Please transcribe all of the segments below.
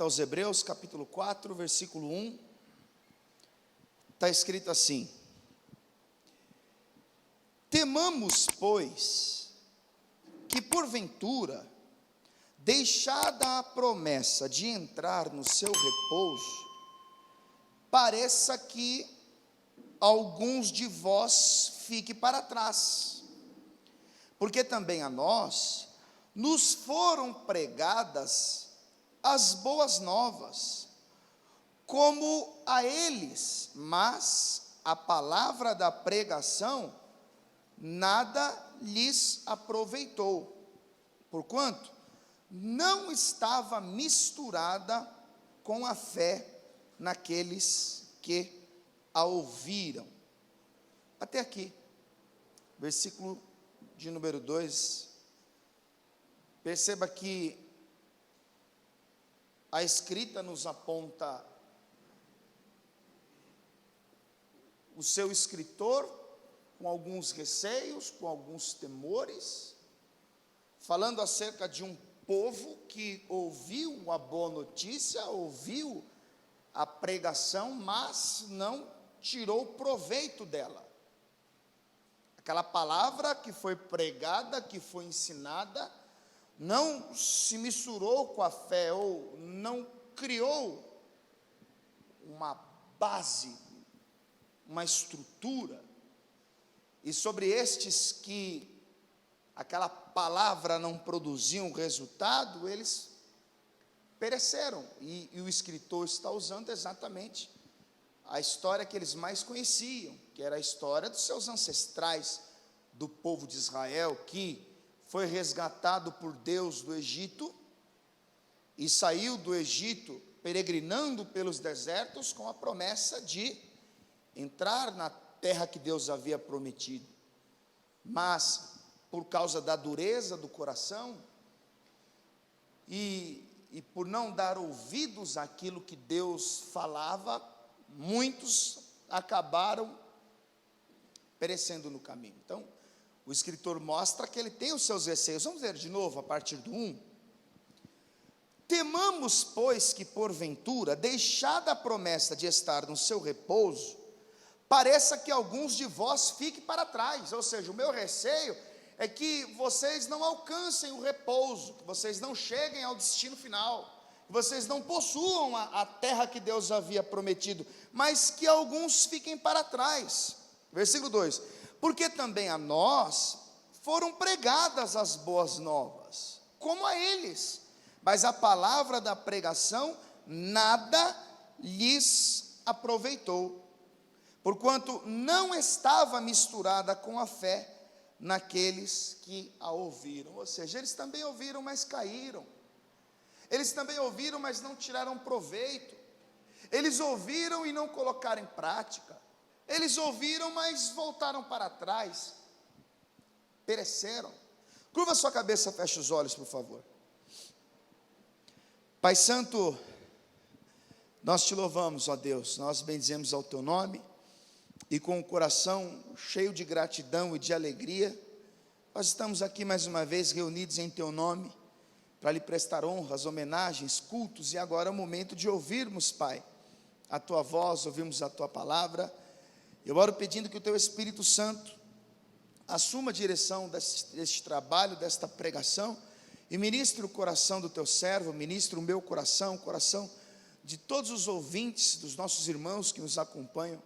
Carta aos Hebreus, capítulo 4, versículo 1, está escrito assim: temamos, pois, que porventura, deixada a promessa de entrar no seu repouso, pareça que alguns de vós fiquem para trás, porque também a nós nos foram pregadas as boas novas, como a eles, mas a palavra da pregação nada lhes aproveitou, porquanto não estava misturada com a fé naqueles que a ouviram. Até aqui, versículo de número 2, perceba que a escrita nos aponta o seu escritor com alguns receios, com alguns temores, falando acerca de um povo que ouviu a boa notícia, ouviu a pregação, mas não tirou proveito dela. Aquela palavra que foi pregada, que foi ensinada, não se misturou com a fé, ou não criou uma base, uma estrutura, e sobre estes que aquela palavra não produzia um resultado, eles pereceram, e o escritor está usando exatamente a história que eles mais conheciam, que era a história dos seus ancestrais, do povo de Israel, que foi resgatado por Deus do Egito, e saiu do Egito peregrinando pelos desertos com a promessa de entrar na terra que Deus havia prometido, mas por causa da dureza do coração, e por não dar ouvidos àquilo que Deus falava, muitos acabaram perecendo no caminho. Então, o escritor mostra que ele tem os seus receios. Vamos ler de novo a partir do 1. Temamos, pois, que porventura, deixada a promessa de estar no seu repouso, pareça que alguns de vós fiquem para trás. Ou seja, o meu receio é que vocês não alcancem o repouso, que vocês não cheguem ao destino final, que vocês não possuam a terra que Deus havia prometido, mas que alguns fiquem para trás. Versículo 2: porque também a nós foram pregadas as boas novas, como a eles, mas a palavra da pregação nada lhes aproveitou, porquanto não estava misturada com a fé naqueles que a ouviram. Ou seja, eles também ouviram, mas caíram. Eles também ouviram, mas não tiraram proveito. Eles ouviram e não colocaram em prática. Eles ouviram, mas voltaram para trás. Pereceram. Curva sua cabeça, feche os olhos, por favor. Pai Santo, nós te louvamos, ó Deus, nós bendizemos ao teu nome, e com o coração cheio de gratidão e de alegria, nós estamos aqui mais uma vez reunidos em teu nome, para lhe prestar honras, homenagens, cultos, e agora é o momento de ouvirmos, Pai, a tua voz, ouvirmos a tua palavra. Eu oro pedindo que o teu Espírito Santo assuma a direção deste trabalho, desta pregação, e ministre o coração do teu servo, ministre o meu coração, o coração de todos os ouvintes, dos nossos irmãos que nos acompanham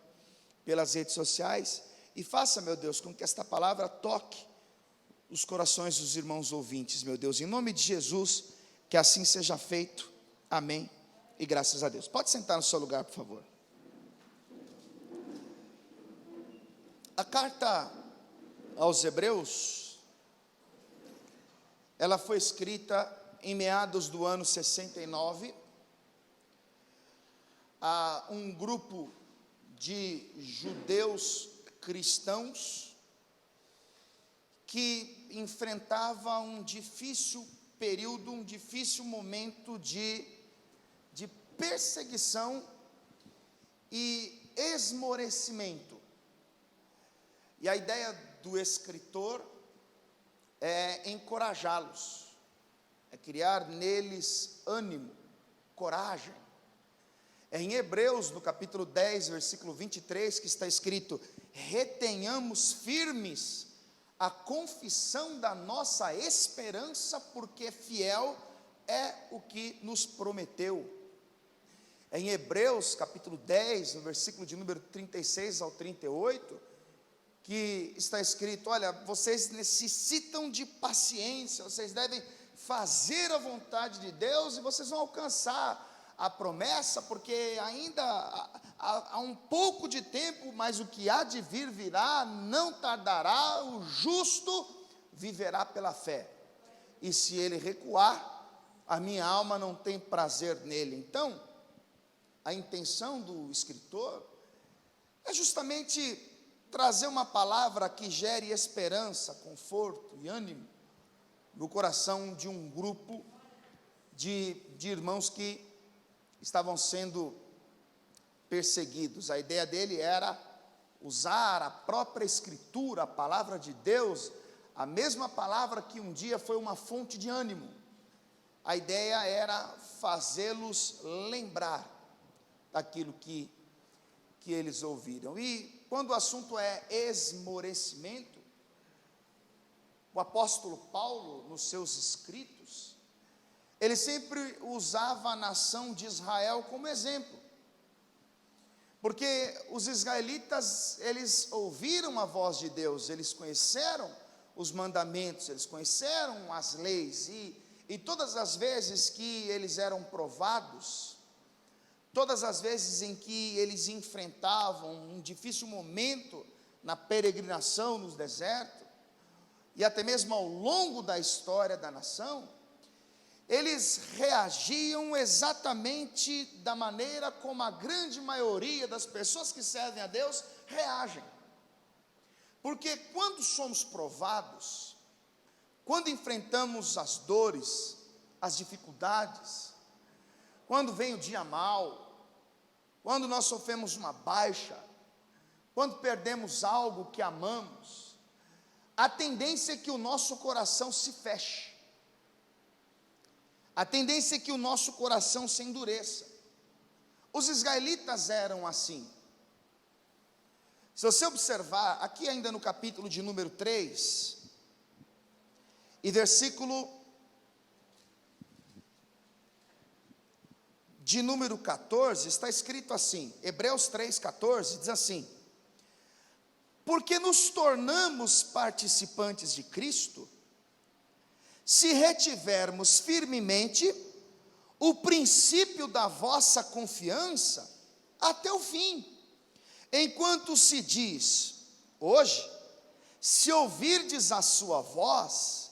pelas redes sociais, e faça, meu Deus, com que esta palavra toque os corações dos irmãos ouvintes, meu Deus, em nome de Jesus, que assim seja feito, amém, e graças a Deus. Pode sentar no seu lugar, por favor. A carta aos Hebreus, ela foi escrita em meados do ano 69, a um grupo de judeus cristãos que enfrentava um difícil período, um difícil momento de perseguição e esmorecimento. E a ideia do escritor é encorajá-los, é criar neles ânimo, coragem. É em Hebreus, no capítulo 10, versículo 23, que está escrito: retenhamos firmes a confissão da nossa esperança, porque fiel é o que nos prometeu. É em Hebreus, capítulo 10, no versículo de número 36 ao 38, que está escrito: olha, vocês necessitam de paciência, vocês devem fazer a vontade de Deus, e vocês vão alcançar a promessa, porque ainda há um pouco de tempo, mas o que há de vir virá, não tardará, o justo viverá pela fé, e se ele recuar, a minha alma não tem prazer nele. Então, a intenção do escritor é justamente trazer uma palavra que gere esperança, conforto e ânimo no coração de um grupo de irmãos que estavam sendo perseguidos. A ideia dele era usar a própria escritura, a palavra de Deus, a mesma palavra que um dia foi uma fonte de ânimo. A ideia era fazê-los lembrar daquilo que eles ouviram. E quando o assunto é esmorecimento, o apóstolo Paulo, nos seus escritos, ele sempre usava a nação de Israel como exemplo, porque os israelitas, eles ouviram a voz de Deus, eles conheceram os mandamentos, eles conheceram as leis, e todas as vezes que eles eram provados, todas as vezes em que eles enfrentavam um difícil momento na peregrinação no deserto, e até mesmo ao longo da história da nação, eles reagiam exatamente da maneira como a grande maioria das pessoas que servem a Deus reagem. Porque quando somos provados, quando enfrentamos as dores, as dificuldades, quando vem o dia mau, quando nós sofremos uma baixa, quando perdemos algo que amamos, a tendência é que o nosso coração se feche. A tendência é que o nosso coração se endureça. Os israelitas eram assim. Se você observar, aqui ainda no capítulo de número 3, e versículo de número 14, está escrito assim, Hebreus 3,14, diz assim: porque nos tornamos participantes de Cristo, se retivermos firmemente o princípio da vossa confiança até o fim, enquanto se diz, hoje, se ouvirdes a sua voz,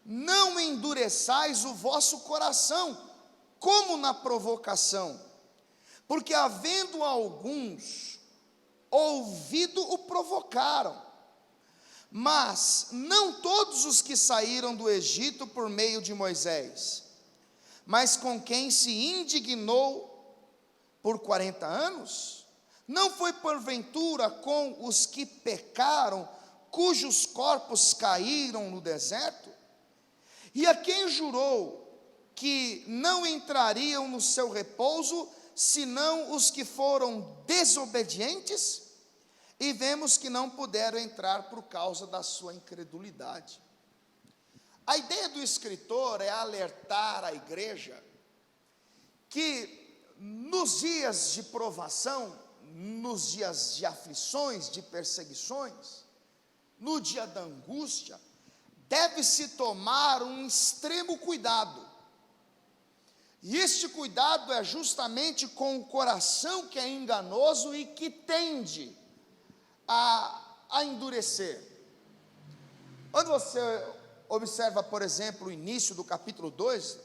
não endureçais o vosso coração, como na provocação, porque havendo alguns ouvido o provocaram, mas não todos os que saíram do Egito por meio de Moisés, mas com quem se indignou por 40 anos, não foi porventura com os que pecaram, cujos corpos caíram no deserto, e a quem jurou que não entrariam no seu repouso, senão os que foram desobedientes, e vemos que não puderam entrar por causa da sua incredulidade. A ideia do escritor é alertar a igreja que nos dias de provação, nos dias de aflições, de perseguições, no dia da angústia, deve-se tomar um extremo cuidado. E este cuidado é justamente com o coração que é enganoso e que tende a endurecer. Quando você observa, por exemplo, o início do capítulo 2,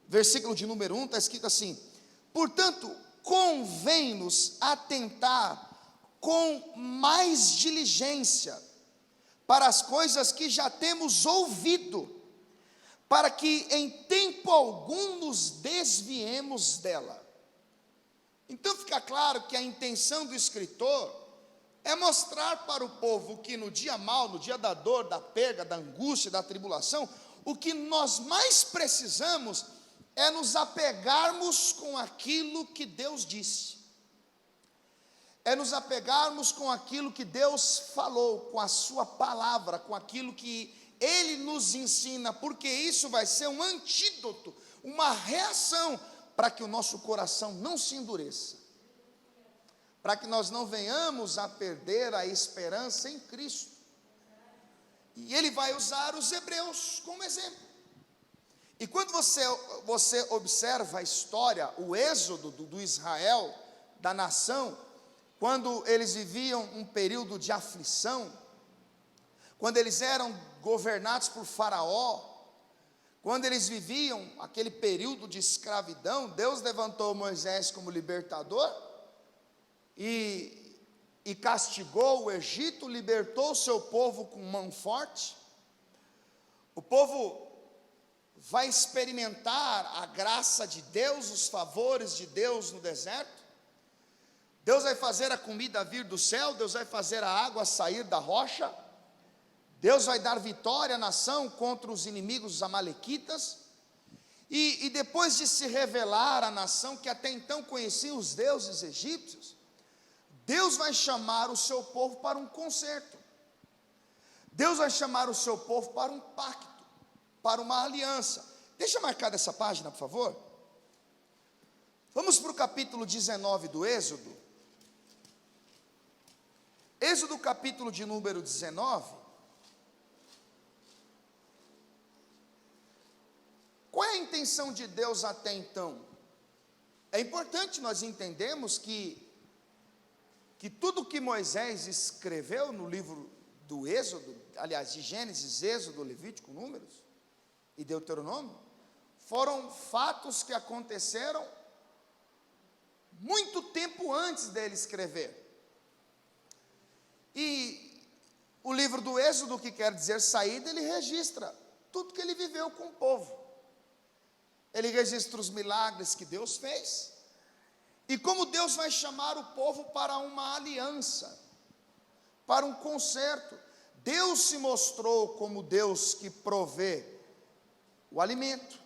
versículo de número 1, está escrito assim: portanto, convém-nos atentar com mais diligência para as coisas que já temos ouvido, para que em tempo algum nos desviemos dela. Então fica claro que a intenção do escritor é mostrar para o povo que no dia mau, no dia da dor, da perda, da angústia, da tribulação, o que nós mais precisamos é nos apegarmos com aquilo que Deus disse, é nos apegarmos com aquilo que Deus falou, com a sua palavra, com aquilo que Ele nos ensina, porque isso vai ser um antídoto, uma reação, para que o nosso coração não se endureça, para que nós não venhamos a perder a esperança em Cristo. E Ele vai usar os hebreus como exemplo. E quando você observa a história, o êxodo do Israel, da nação, quando eles viviam um período de aflição, quando eles eram governados por Faraó, quando eles viviam aquele período de escravidão, Deus levantou Moisés como libertador e castigou o Egito, libertou o seu povo com mão forte. O povo vai experimentar a graça de Deus, os favores de Deus no deserto. Deus vai fazer a comida vir do céu, Deus vai fazer a água sair da rocha, Deus vai dar vitória à nação contra os inimigos os amalequitas, e depois de se revelar à nação que até então conhecia os deuses egípcios, Deus vai chamar o seu povo para um concerto, Deus vai chamar o seu povo para um pacto, para uma aliança. Deixa marcada essa página, por favor. Vamos para o capítulo 19 do Êxodo. Êxodo capítulo de número 19. Qual é a intenção de Deus até então? É importante nós entendermos que tudo que Moisés escreveu no livro do Êxodo, aliás, de Gênesis, Êxodo, Levítico, Números e Deuteronômio, foram fatos que aconteceram muito tempo antes dele escrever. E o livro do Êxodo, que quer dizer saída, ele registra tudo que ele viveu com o povo. Ele registra os milagres que Deus fez, e como Deus vai chamar o povo para uma aliança, para um concerto. Deus se mostrou como Deus que provê o alimento,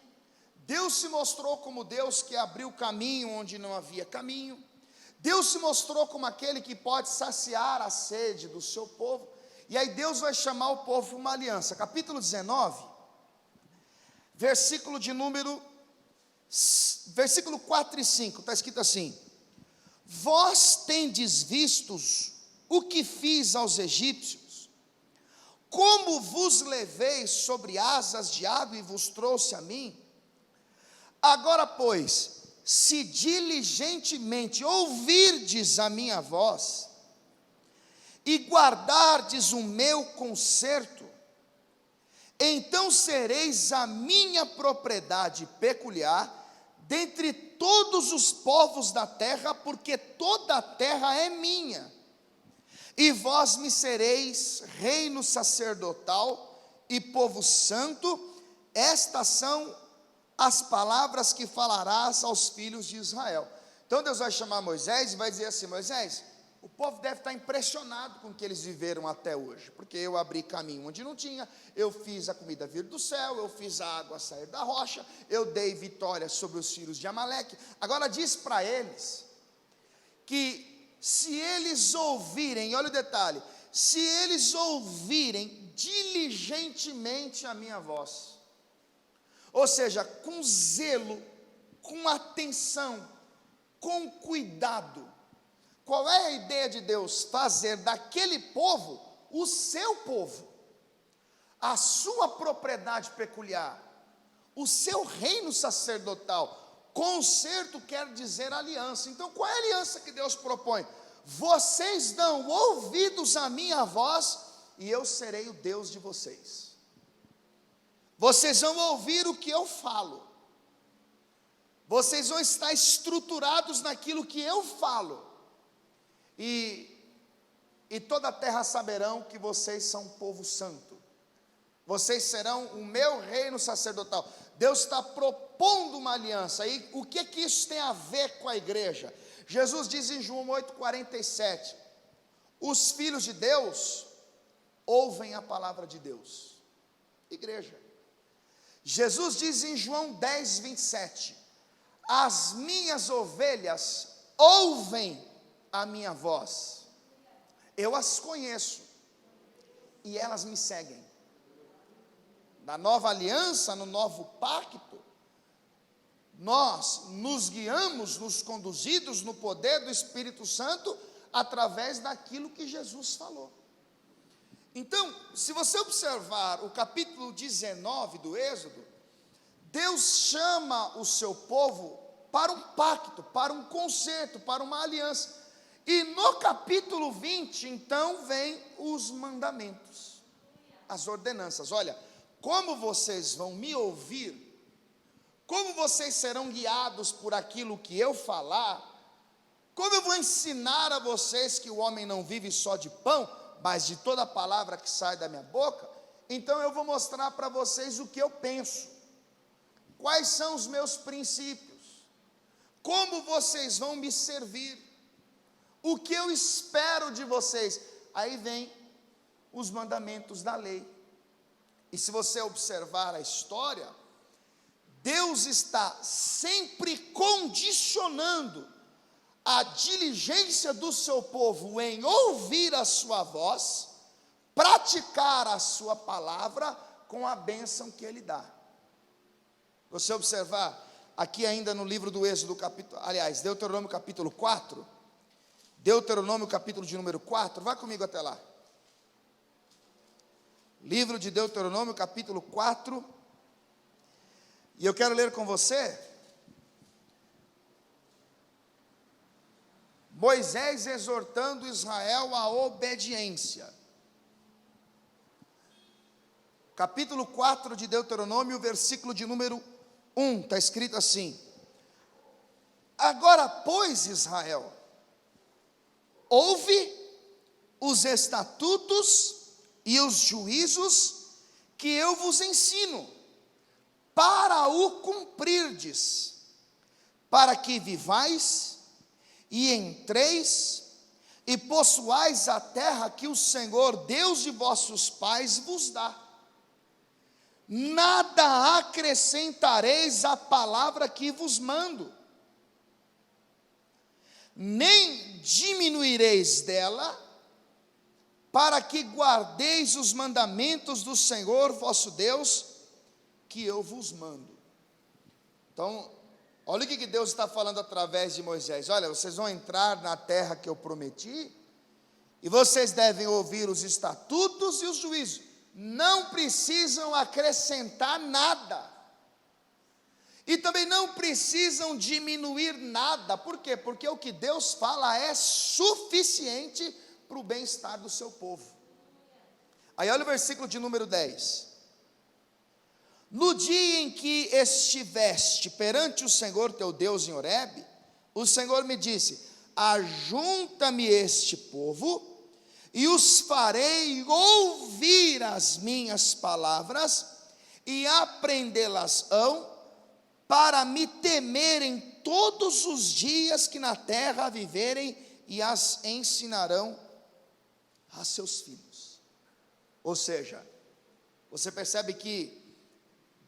Deus se mostrou como Deus que abriu caminho onde não havia caminho, Deus se mostrou como aquele que pode saciar a sede do seu povo. E aí Deus vai chamar o povo para uma aliança. Capítulo 19, versículo 4 e 5, está escrito assim: vós tendes vistos o que fiz aos egípcios, como vos levei sobre asas de água e vos trouxe a mim. Agora, pois, se diligentemente ouvirdes a minha voz, e guardardes o meu concerto, então sereis a minha propriedade peculiar, dentre todos os povos da terra, porque toda a terra é minha, e vós me sereis reino sacerdotal e povo santo. Estas são as palavras que falarás aos filhos de Israel. Então Deus vai chamar Moisés e vai dizer assim: Moisés, o povo deve estar impressionado com o que eles viveram até hoje, porque eu abri caminho onde não tinha, eu fiz a comida vir do céu, eu fiz a água sair da rocha, eu dei vitória sobre os filhos de Amaleque. Agora diz para eles que se eles ouvirem, olha o detalhe, se eles ouvirem diligentemente a minha voz, ou seja, com zelo, com atenção, com cuidado. Qual é a ideia de Deus? Fazer daquele povo o seu povo, a sua propriedade peculiar, o seu reino sacerdotal. Concerto quer dizer aliança. Então qual é a aliança que Deus propõe? Vocês dão ouvidos à minha voz, e eu serei o Deus de vocês. Vocês vão ouvir o que eu falo, vocês vão estar estruturados naquilo que eu falo, e toda a terra saberão que vocês são um povo santo, vocês serão o meu reino sacerdotal. Deus está propondo uma aliança. E o que isso tem a ver com a igreja? Jesus diz em João 8,47, os filhos de Deus ouvem a palavra de Deus. Igreja, Jesus diz em João 10, 27, as minhas ovelhas ouvem a minha voz, eu as conheço e elas me seguem. Na nova aliança, no novo pacto, nós nos guiamos, nos conduzidos no poder do Espírito Santo, através daquilo que Jesus falou. Então, se você observar o capítulo 19 do Êxodo, Deus chama o seu povo para um pacto, para um concerto, para uma aliança. E no capítulo 20, então, vem os mandamentos, as ordenanças. Olha, como vocês vão me ouvir, como vocês serão guiados por aquilo que eu falar, como eu vou ensinar a vocês que o homem não vive só de pão, mas de toda palavra que sai da minha boca, então eu vou mostrar para vocês o que eu penso, quais são os meus princípios, como vocês vão me servir, o que eu espero de vocês. Aí vem os mandamentos da lei. E se você observar a história, Deus está sempre condicionando a diligência do seu povo em ouvir a sua voz, praticar a sua palavra com a bênção que ele dá. Você observar aqui ainda no livro do Êxodo, Deuteronômio capítulo 4, Deuteronômio capítulo de número 4, vá comigo até lá. Livro de Deuteronômio capítulo 4, e eu quero ler com você Moisés exortando Israel à obediência. Capítulo 4 de Deuteronômio, versículo de número 1, está escrito assim: agora, pois, Israel, ouve os estatutos e os juízos que eu vos ensino, para o cumprirdes, para que vivais e entreis e possuais a terra que o Senhor, Deus de vossos pais, vos dá. Nada acrescentareis à palavra que vos mando, nem diminuireis dela, para que guardeis os mandamentos do Senhor vosso Deus, que eu vos mando. Então, olha o que Deus está falando através de Moisés. Olha, vocês vão entrar na terra que eu prometi, e vocês devem ouvir os estatutos e os juízos, não precisam acrescentar nada, e também não precisam diminuir nada. Por quê? Porque o que Deus fala é suficiente para o bem-estar do seu povo. Aí olha o versículo de número 10. No dia em que estiveste perante o Senhor teu Deus em Horebe, o Senhor me disse: ajunta-me este povo, e os farei ouvir as minhas palavras, e aprendê-las-ão, para me temerem todos os dias que na terra viverem, e as ensinarão a seus filhos. Ou seja, você percebe que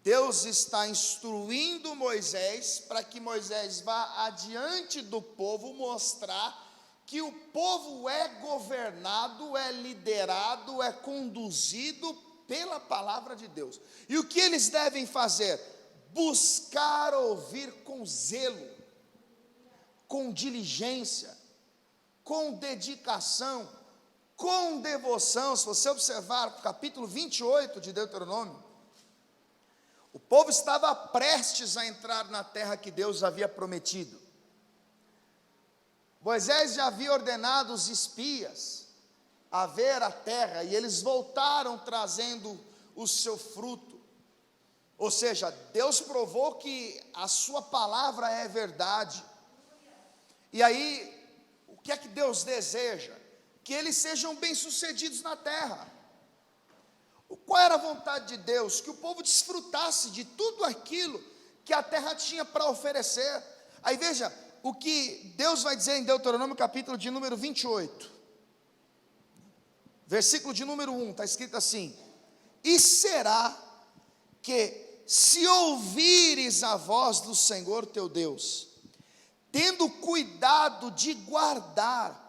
Deus está instruindo Moisés para que Moisés vá adiante do povo mostrar que o povo é governado, é liderado, é conduzido pela palavra de Deus. E o que eles devem fazer? Buscar ouvir com zelo, com diligência, com dedicação, com devoção. Se você observar o capítulo 28 de Deuteronômio, o povo estava prestes a entrar na terra que Deus havia prometido. Moisés já havia ordenado os espias a ver a terra, e eles voltaram trazendo o seu fruto. Ou seja, Deus provou que a sua palavra é verdade. E aí, o que é que Deus deseja? Que eles sejam bem-sucedidos na terra. Qual era a vontade de Deus? Que o povo desfrutasse de tudo aquilo que a terra tinha para oferecer. Aí veja o que Deus vai dizer em Deuteronômio capítulo de número 28, versículo de número 1, está escrito assim: e será que se ouvires a voz do Senhor teu Deus, tendo cuidado de guardar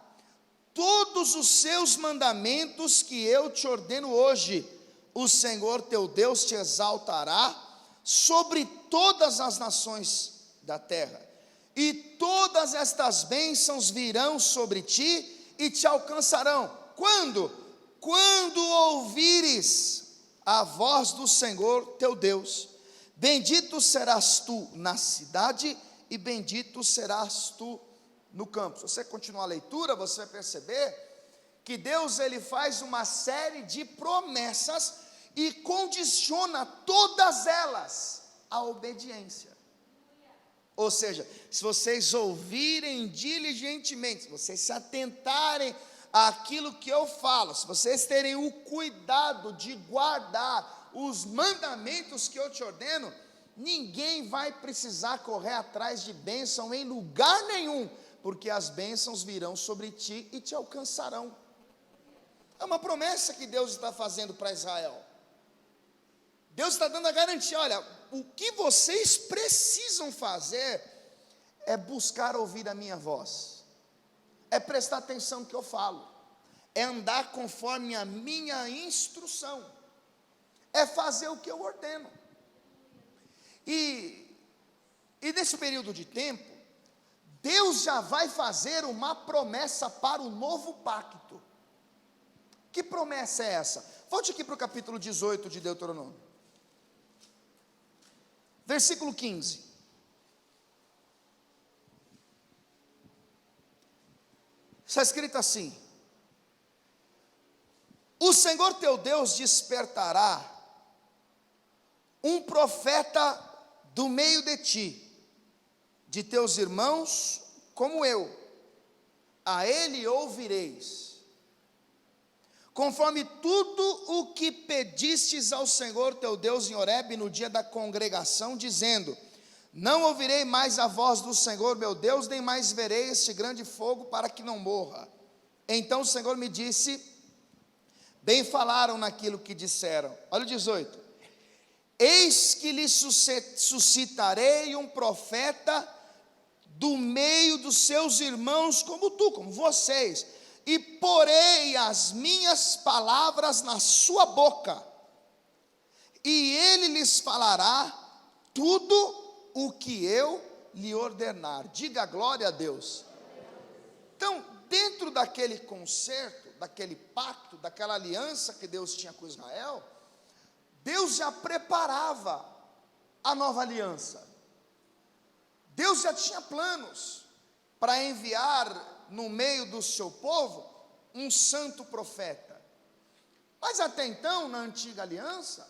todos os seus mandamentos que eu te ordeno hoje, o Senhor teu Deus te exaltará sobre todas as nações da terra, e todas estas bênçãos virão sobre ti e te alcançarão. Quando? Quando ouvires a voz do Senhor teu Deus. Bendito serás tu na cidade e bendito serás tu no campo. Se você continuar a leitura, você vai perceber que Deus, ele faz uma série de promessas e condiciona todas elas à obediência. Ou seja, se vocês ouvirem diligentemente, se vocês se atentarem àquilo que eu falo, se vocês terem o cuidado de guardar os mandamentos que eu te ordeno, ninguém vai precisar correr atrás de bênção em lugar nenhum, porque as bênçãos virão sobre ti e te alcançarão. É uma promessa que Deus está fazendo para Israel. Deus está dando a garantia: olha, o que vocês precisam fazer é buscar ouvir a minha voz, é prestar atenção no que eu falo, é andar conforme a minha instrução, é fazer o que eu ordeno. E nesse período de tempo, Deus já vai fazer uma promessa para o novo pacto. Que promessa é essa? Volte aqui para o capítulo 18 de Deuteronômio, versículo 15. Está escrito assim: o Senhor teu Deus despertará um profeta do meio de ti, de teus irmãos como eu, a ele ouvireis, conforme tudo o que pedistes ao Senhor teu Deus em Horebe no dia da congregação, dizendo: não ouvirei mais a voz do Senhor meu Deus, nem mais verei este grande fogo para que não morra. Então o Senhor me disse: bem falaram naquilo que disseram. Olha o 18: eis que lhe suscitarei um profeta do meio dos seus irmãos como tu, como vocês, e porei as minhas palavras na sua boca, e ele lhes falará tudo o que eu lhe ordenar. Diga glória a Deus. Então, dentro daquele concerto, daquele pacto, daquela aliança que Deus tinha com Israel, Deus já preparava a nova aliança. Deus já tinha planos para enviar no meio do seu povo um santo profeta. Mas até então, na antiga aliança,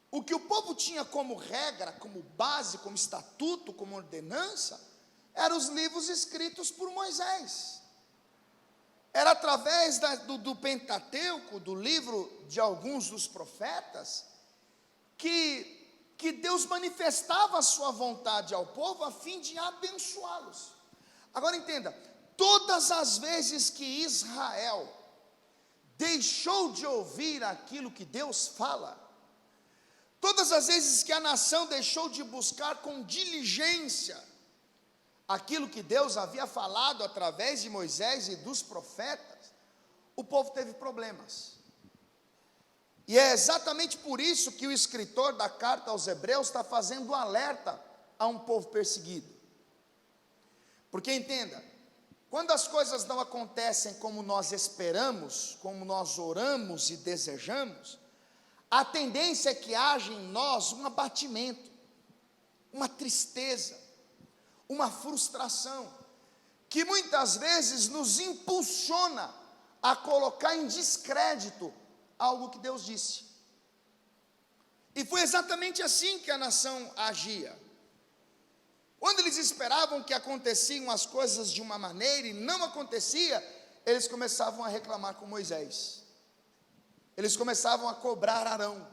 o que o povo tinha como regra, como base, como estatuto, como ordenança, eram os livros escritos por Moisés. Era através do Pentateuco, do livro de alguns dos profetas, que Deus manifestava a sua vontade ao povo a fim de abençoá-los. Agora entenda, todas as vezes que Israel deixou de ouvir aquilo que Deus fala, todas as vezes que a nação deixou de buscar com diligência aquilo que Deus havia falado através de Moisés e dos profetas, o povo teve problemas. E é exatamente por isso que o escritor da carta aos Hebreus está fazendo um alerta a um povo perseguido. Porque entenda, quando as coisas não acontecem como nós esperamos, como nós oramos e desejamos, a tendência é que haja em nós um abatimento, uma tristeza, uma frustração, que muitas vezes nos impulsiona a colocar em descrédito algo que Deus disse. E foi exatamente assim que a nação agia. Quando eles esperavam que aconteciam as coisas de uma maneira e não acontecia, eles começavam a reclamar com Moisés. Eles começavam a cobrar Arão.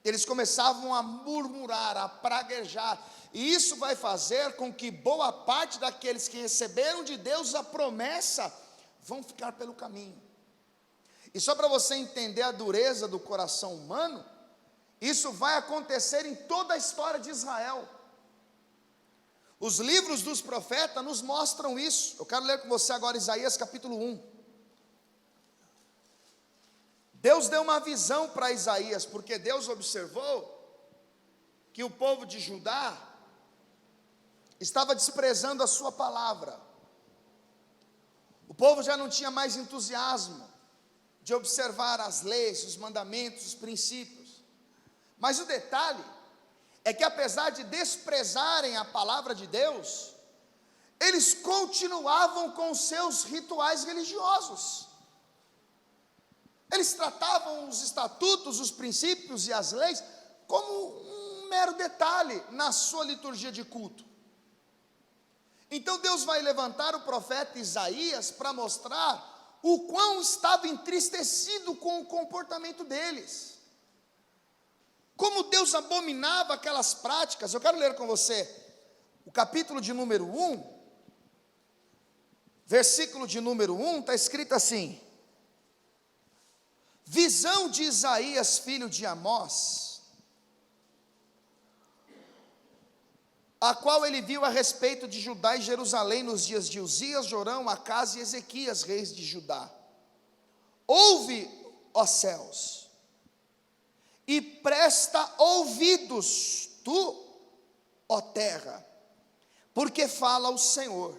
Eles começavam a murmurar, a praguejar. E isso vai fazer com que boa parte daqueles que receberam de Deus a promessa vão ficar pelo caminho. E só para você entender a dureza do coração humano, Isso vai acontecer em toda a história de Israel. Os livros dos profetas nos mostram isso. Eu quero ler com você agora Isaías capítulo 1. Deus deu uma visão para Isaías, porque Deus observou que o povo de Judá estava desprezando a sua palavra. O povo já não tinha mais entusiasmo de observar as leis, os mandamentos, os princípios. Mas o detalhe é que, apesar de desprezarem a palavra de Deus, eles continuavam com seus rituais religiosos. Eles tratavam os estatutos, os princípios e as leis como um mero detalhe na sua liturgia de culto. Então Deus vai levantar o profeta Isaías para mostrar o quão estava entristecido com o comportamento deles. Como Deus abominava aquelas práticas. Eu quero ler com você o capítulo de número 1, versículo de número 1, está escrito assim: visão de Isaías, filho de Amós, a qual ele viu a respeito de Judá e Jerusalém nos dias de Uzias, Jorão, Acás e Ezequias, reis de Judá. Ouve, ó céus, e presta ouvidos, tu, ó terra, porque fala o Senhor.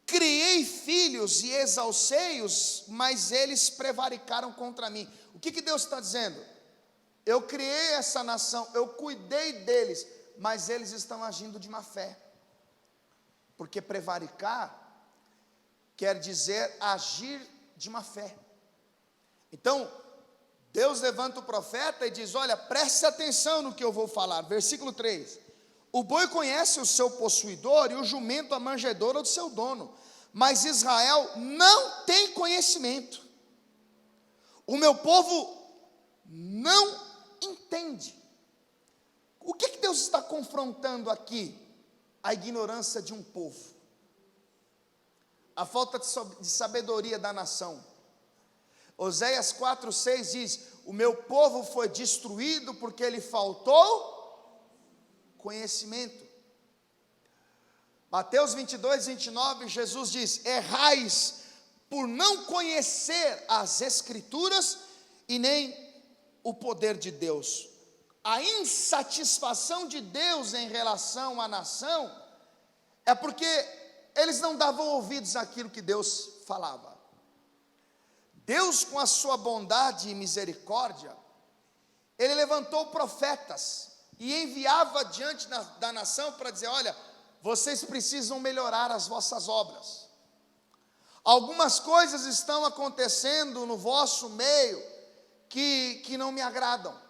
Criei filhos e exalcei-os, mas eles prevaricaram contra mim. O que Deus está dizendo? Eu criei essa nação, eu cuidei deles, mas eles estão agindo de má fé. Porque prevaricar quer dizer agir de má fé. Então, Deus levanta o profeta e diz: olha, preste atenção no que eu vou falar. Versículo 3: o boi conhece o seu possuidor e o jumento a manjedoura do seu dono, mas Israel não tem conhecimento. O meu povo não entende. O que Deus está confrontando aqui? A ignorância de um povo, a falta de sabedoria da nação. Oséias 4,6 diz: o meu povo foi destruído porque lhe faltou conhecimento. Mateus 22:29, Jesus diz: errais por não conhecer as Escrituras e nem o poder de Deus. A insatisfação de Deus em relação à nação é porque eles não davam ouvidos àquilo que Deus falava. Deus, com a sua bondade e misericórdia, Ele levantou profetas e enviava diante da nação para dizer: olha, vocês precisam melhorar as vossas obras. Algumas coisas estão acontecendo no vosso meio que não me agradam.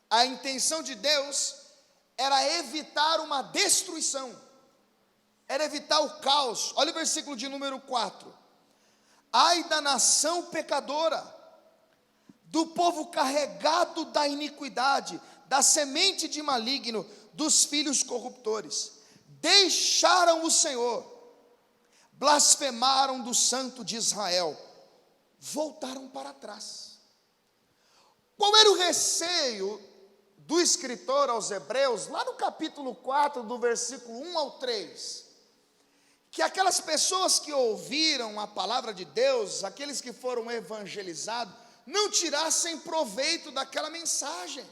A intenção de Deus era evitar uma destruição, era evitar o caos. Olha o versículo de número 4. Ai da nação pecadora, do povo carregado da iniquidade, da semente de maligno, dos filhos corruptores. Deixaram o Senhor, blasfemaram do Santo de Israel, voltaram para trás. Qual era o receio do escritor aos Hebreus, lá no capítulo 4, do versículo 1 ao 3? Que aquelas pessoas que ouviram a palavra de Deus, aqueles que foram evangelizados, não tirassem proveito daquela mensagem.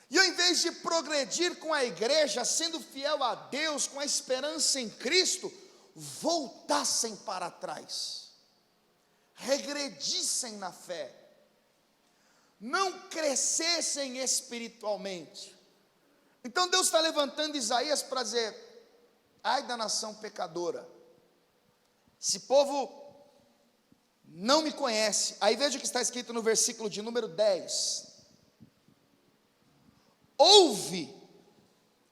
E ao invés de progredir com a igreja, sendo fiel a Deus, com a esperança em Cristo, voltassem para trás, regredissem na fé, não crescessem espiritualmente. Então Deus está levantando Isaías para dizer: ai da nação pecadora, esse povo não me conhece. Aí veja o que está escrito no versículo de número 10. Ouve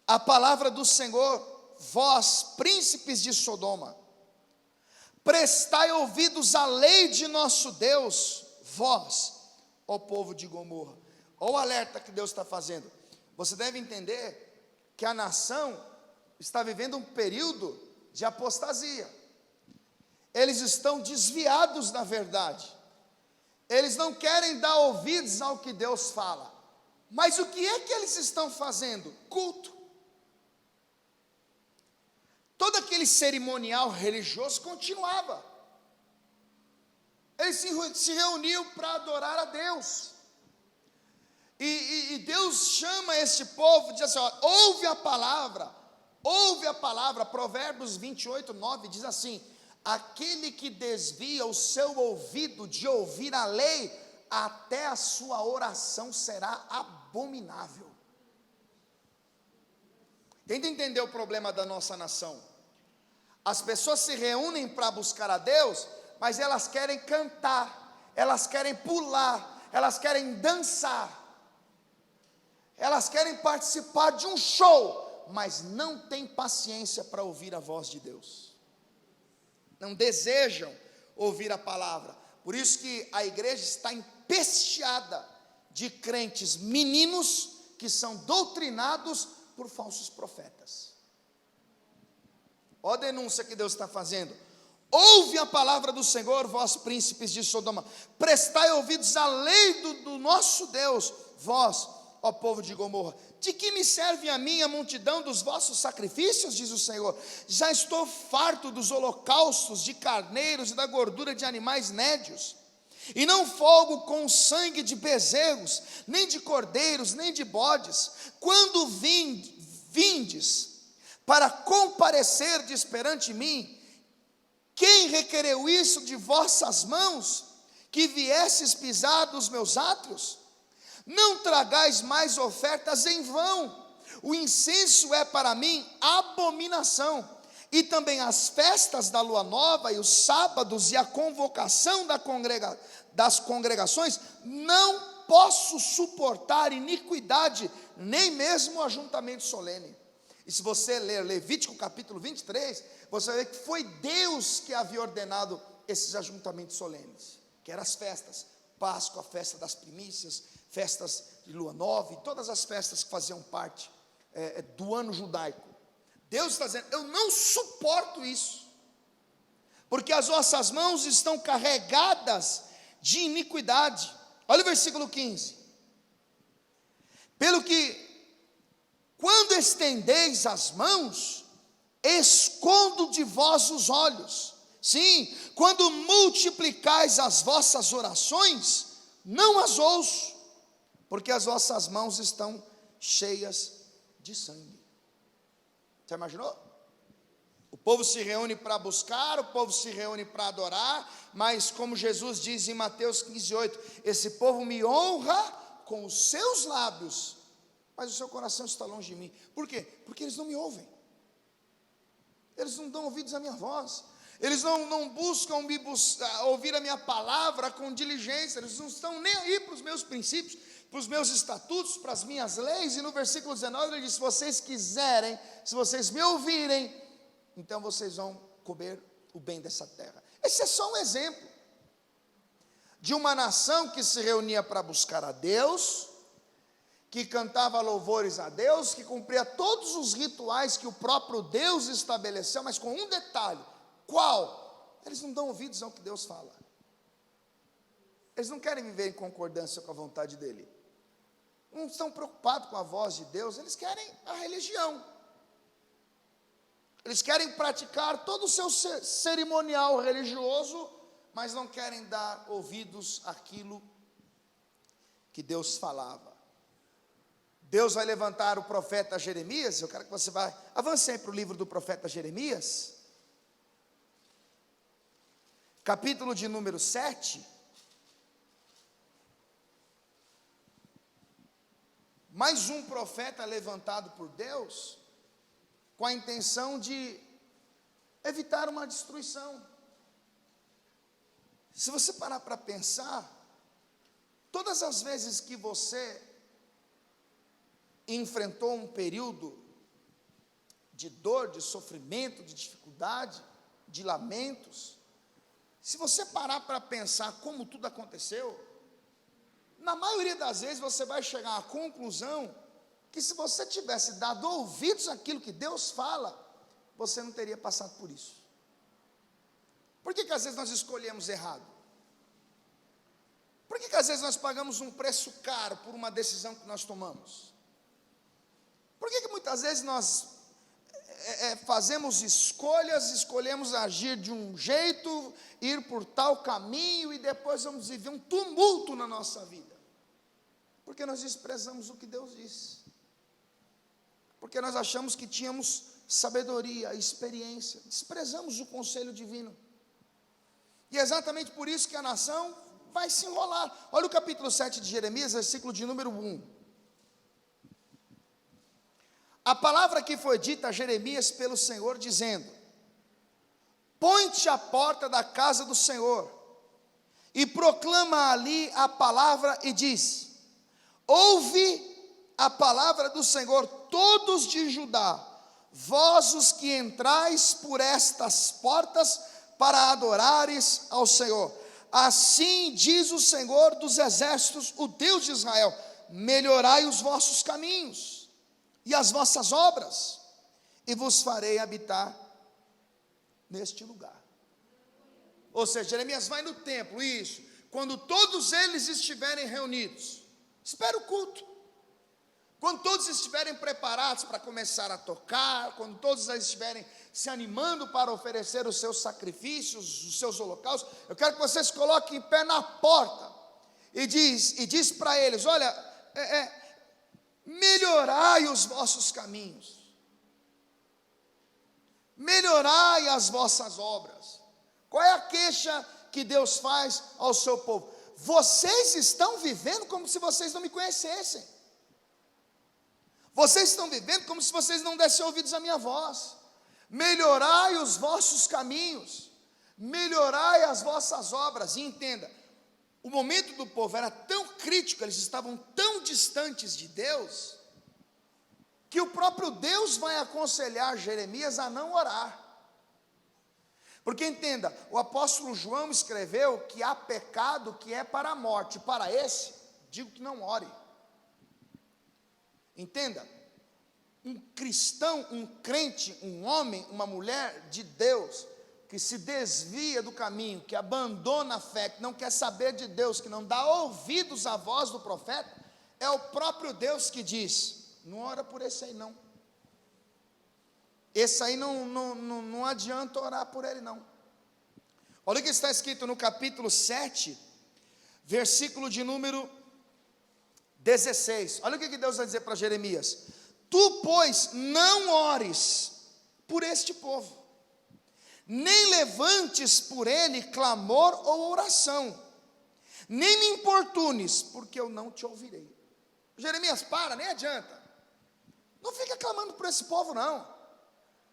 a palavra do Senhor, vós, príncipes de Sodoma, prestai ouvidos à lei de nosso Deus, vós, ó povo de Gomorra. Olha o alerta que Deus está fazendo. Você deve entender que a nação está vivendo um período de apostasia. Eles estão desviados da verdade. Eles não querem dar ouvidos ao que Deus fala. Mas o que é que eles estão fazendo? Culto. Todo aquele cerimonial religioso continuava. Eles se reuniam para adorar a Deus. E Deus chama este povo, diz assim, ó, ouve a palavra, Provérbios 28:9 diz assim: aquele que desvia o seu ouvido de ouvir a lei, até a sua oração será abominável. Tenta entender o problema da nossa nação. As pessoas se reúnem para buscar a Deus, mas elas querem cantar, elas querem pular, elas querem dançar, elas querem participar de um show, mas não têm paciência para ouvir a voz de Deus, não desejam ouvir a palavra. Por isso que a igreja está empesteada de crentes meninos que são doutrinados por falsos profetas. Olha a denúncia que Deus está fazendo. Ouve a palavra do Senhor, vós príncipes de Sodoma, prestai ouvidos à lei do nosso Deus, vós, ó povo de Gomorra. De que me serve a mim a multidão dos vossos sacrifícios, diz o Senhor? Já estou farto dos holocaustos de carneiros e da gordura de animais nédios, e não folgo com o sangue de bezerros, nem de cordeiros, nem de bodes. Quando vindes para comparecerdes perante mim, quem requereu isso de vossas mãos, que viesses pisar dos meus átrios? Não tragais mais ofertas em vão, o incenso é para mim abominação, e também as festas da lua nova, e os sábados, e a convocação das congregações, não posso suportar iniquidade, nem mesmo ajuntamento solene. E se você ler Levítico capítulo 23, você vai ver que foi Deus que havia ordenado esses ajuntamentos solenes, que eram as festas, Páscoa, a festa das primícias, festas de lua nova, e todas as festas que faziam parte do ano judaico. Deus está dizendo, eu não suporto isso, porque as vossas mãos estão carregadas de iniquidade. Olha o versículo 15. Pelo que, quando estendeis as mãos, escondo de vós os olhos. Sim, quando multiplicais as vossas orações, não as ouço, porque as vossas mãos estão cheias de sangue. Você imaginou? O povo se reúne para buscar, o povo se reúne para adorar, mas como Jesus diz em Mateus 15:8, esse povo me honra com os seus lábios, mas o seu coração está longe de mim. Por quê? Porque eles não me ouvem, eles não dão ouvidos à minha voz, eles não buscam ouvir a minha palavra com diligência, eles não estão nem aí para os meus princípios, para os meus estatutos, para as minhas leis. E no versículo 19 ele diz, se vocês quiserem, se vocês me ouvirem, então vocês vão comer o bem dessa terra. Esse é só um exemplo de uma nação que se reunia para buscar a Deus, que cantava louvores a Deus, que cumpria todos os rituais que o próprio Deus estabeleceu, mas com um detalhe. Qual? Eles não dão ouvidos ao que Deus fala. Eles não querem viver em concordância com a vontade dEle. Não estão preocupados com a voz de Deus, eles querem a religião. Eles querem praticar todo o seu cerimonial religioso, mas não querem dar ouvidos àquilo que Deus falava. Deus vai levantar o profeta Jeremias. Eu quero que você vá, avance para o livro do profeta Jeremias, capítulo de número 7. Mais um profeta levantado por Deus, com a intenção de evitar uma destruição. Se você parar para pensar, todas as vezes que você enfrentou um período de dor, de sofrimento, de dificuldade, de lamentos, se você parar para pensar como tudo aconteceu, na maioria das vezes você vai chegar à conclusão que se você tivesse dado ouvidos àquilo que Deus fala, você não teria passado por isso. Por que às vezes nós escolhemos errado? Por que às vezes nós pagamos um preço caro por uma decisão que nós tomamos? Por que muitas vezes nós fazemos escolhemos agir de um jeito, ir por tal caminho, e depois vamos viver um tumulto na nossa vida? Porque nós desprezamos o que Deus disse, porque nós achamos que tínhamos sabedoria, experiência, desprezamos o conselho divino, e é exatamente por isso que a nação vai se enrolar. Olha o capítulo 7 de Jeremias, versículo de número 1. A palavra que foi dita a Jeremias pelo Senhor, dizendo: põe-te à porta da casa do Senhor, e proclama ali a palavra, e diz: ouve a palavra do Senhor, todos de Judá, vós os que entrais por estas portas, para adorares ao Senhor. Assim diz o Senhor dos exércitos, o Deus de Israel: melhorai os vossos caminhos e as vossas obras, e vos farei habitar neste lugar. Ou seja, Jeremias vai no templo, isso, quando todos eles estiverem reunidos, espera o culto, quando todos estiverem preparados para começar a tocar, quando todos estiverem se animando para oferecer os seus sacrifícios, os seus holocaustos, eu quero que vocês coloquem em pé na porta, e diz para eles: olha, melhorai os vossos caminhos, melhorai as vossas obras. Qual é a queixa que Deus faz ao seu povo? Vocês estão vivendo como se vocês não me conhecessem, vocês estão vivendo como se vocês não dessem ouvidos à minha voz. Melhorai os vossos caminhos, melhorai as vossas obras. E entenda, o momento do povo era tão crítico, eles estavam tão distantes de Deus, que o próprio Deus vai aconselhar Jeremias a não orar. Porque entenda, o apóstolo João escreveu que há pecado que é para a morte, para esse, digo que não ore. Entenda, um cristão, um crente, um homem, uma mulher de Deus, que se desvia do caminho, que abandona a fé, que não quer saber de Deus, que não dá ouvidos à voz do profeta, é o próprio Deus que diz: não ora por esse aí não, esse aí não adianta orar por ele não. Olha o que está escrito no capítulo 7, versículo de número 16, olha o que Deus vai dizer para Jeremias: tu, pois, não ores por este povo, nem levantes por ele clamor ou oração, nem me importunes, porque eu não te ouvirei. Jeremias, para, nem adianta, não fica clamando por esse povo não,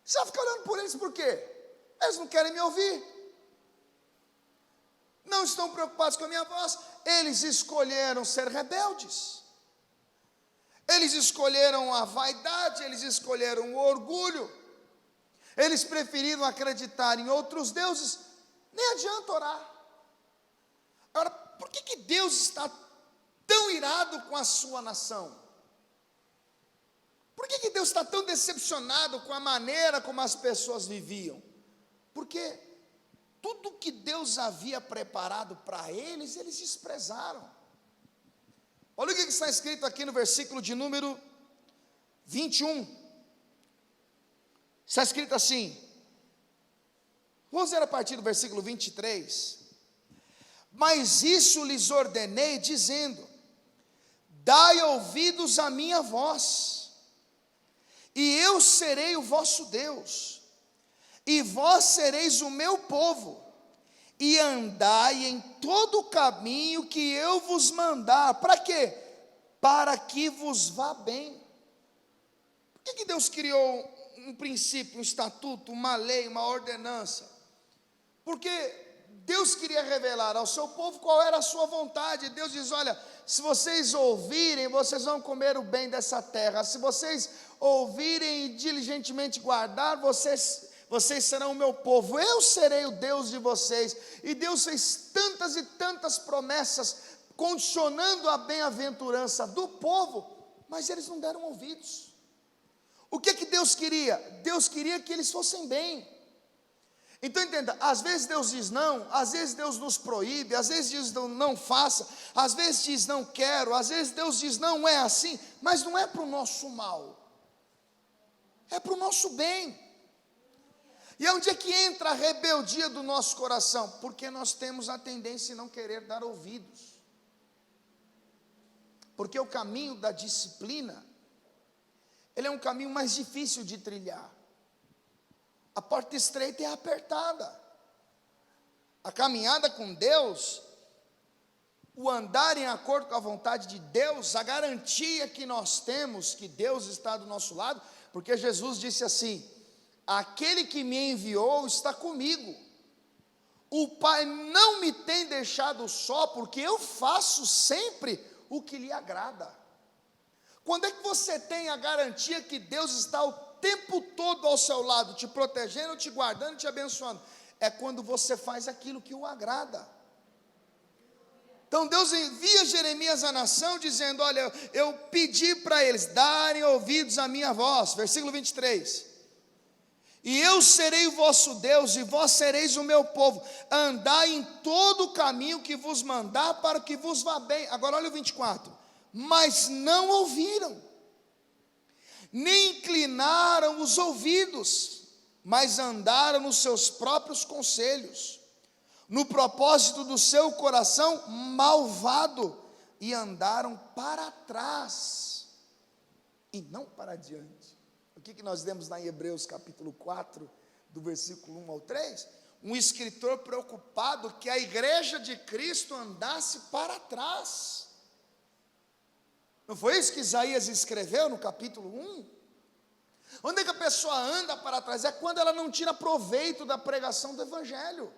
você vai ficar olhando por eles por quê? Eles não querem me ouvir, não estão preocupados com a minha voz, eles escolheram ser rebeldes, eles escolheram a vaidade, eles escolheram o orgulho, eles preferiram acreditar em outros deuses, nem adianta orar. Agora, por que Deus está tão irado com a sua nação? Por que Deus está tão decepcionado com a maneira como as pessoas viviam? Porque tudo que Deus havia preparado para eles, eles desprezaram. Olha o que está escrito aqui no versículo de número 21. Está escrito assim, vamos ler a partir do versículo 23. Mas isso lhes ordenei, dizendo: dai ouvidos à minha voz, e eu serei o vosso Deus, e vós sereis o meu povo, e andai em todo o caminho que eu vos mandar. Para quê? Para que vos vá bem. Por que Deus criou um princípio, um estatuto, uma lei, uma ordenança? Porque Deus queria revelar ao seu povo qual era a sua vontade. Deus diz: olha, se vocês ouvirem, vocês vão comer o bem dessa terra, se vocês ouvirem e diligentemente guardar, vocês serão o meu povo, eu serei o Deus de vocês. E Deus fez tantas e tantas promessas, condicionando a bem-aventurança do povo, mas eles não deram ouvidos. O que Deus queria? Deus queria que eles fossem bem, Então entenda, às vezes Deus diz não, às vezes Deus nos proíbe, às vezes diz não faça, às vezes diz não quero, às vezes Deus diz não é assim, mas não é para o nosso mal, é para o nosso bem. E onde é que entra a rebeldia do nosso coração? Porque nós temos a tendência de não querer dar ouvidos. Porque o caminho da disciplina, ele é um caminho mais difícil de trilhar. A porta estreita é apertada. A caminhada com Deus, o andar em acordo com a vontade de Deus, a garantia que nós temos que Deus está do nosso lado, porque Jesus disse assim: aquele que me enviou está comigo. O Pai não me tem deixado só, porque eu faço sempre o que lhe agrada. Quando é que você tem a garantia que Deus está o tempo todo ao seu lado, te protegendo, te guardando, te abençoando? É quando você faz aquilo que o agrada. Então Deus envia Jeremias à nação dizendo: olha, eu pedi para eles darem ouvidos à minha voz, versículo 23, e eu serei o vosso Deus, e vós sereis o meu povo, andai em todo o caminho que vos mandar, para que vos vá bem. Agora olha o 24, mas não ouviram, nem inclinaram os ouvidos, mas andaram nos seus próprios conselhos, no propósito do seu coração malvado, e andaram para trás, e não para diante. O que nós lemos lá em Hebreus capítulo 4, do versículo 1 ao 3? Um escritor preocupado que a igreja de Cristo andasse para trás. Não foi isso que Isaías escreveu no capítulo 1? Onde é que a pessoa anda para trás? É quando ela não tira proveito da pregação do evangelho.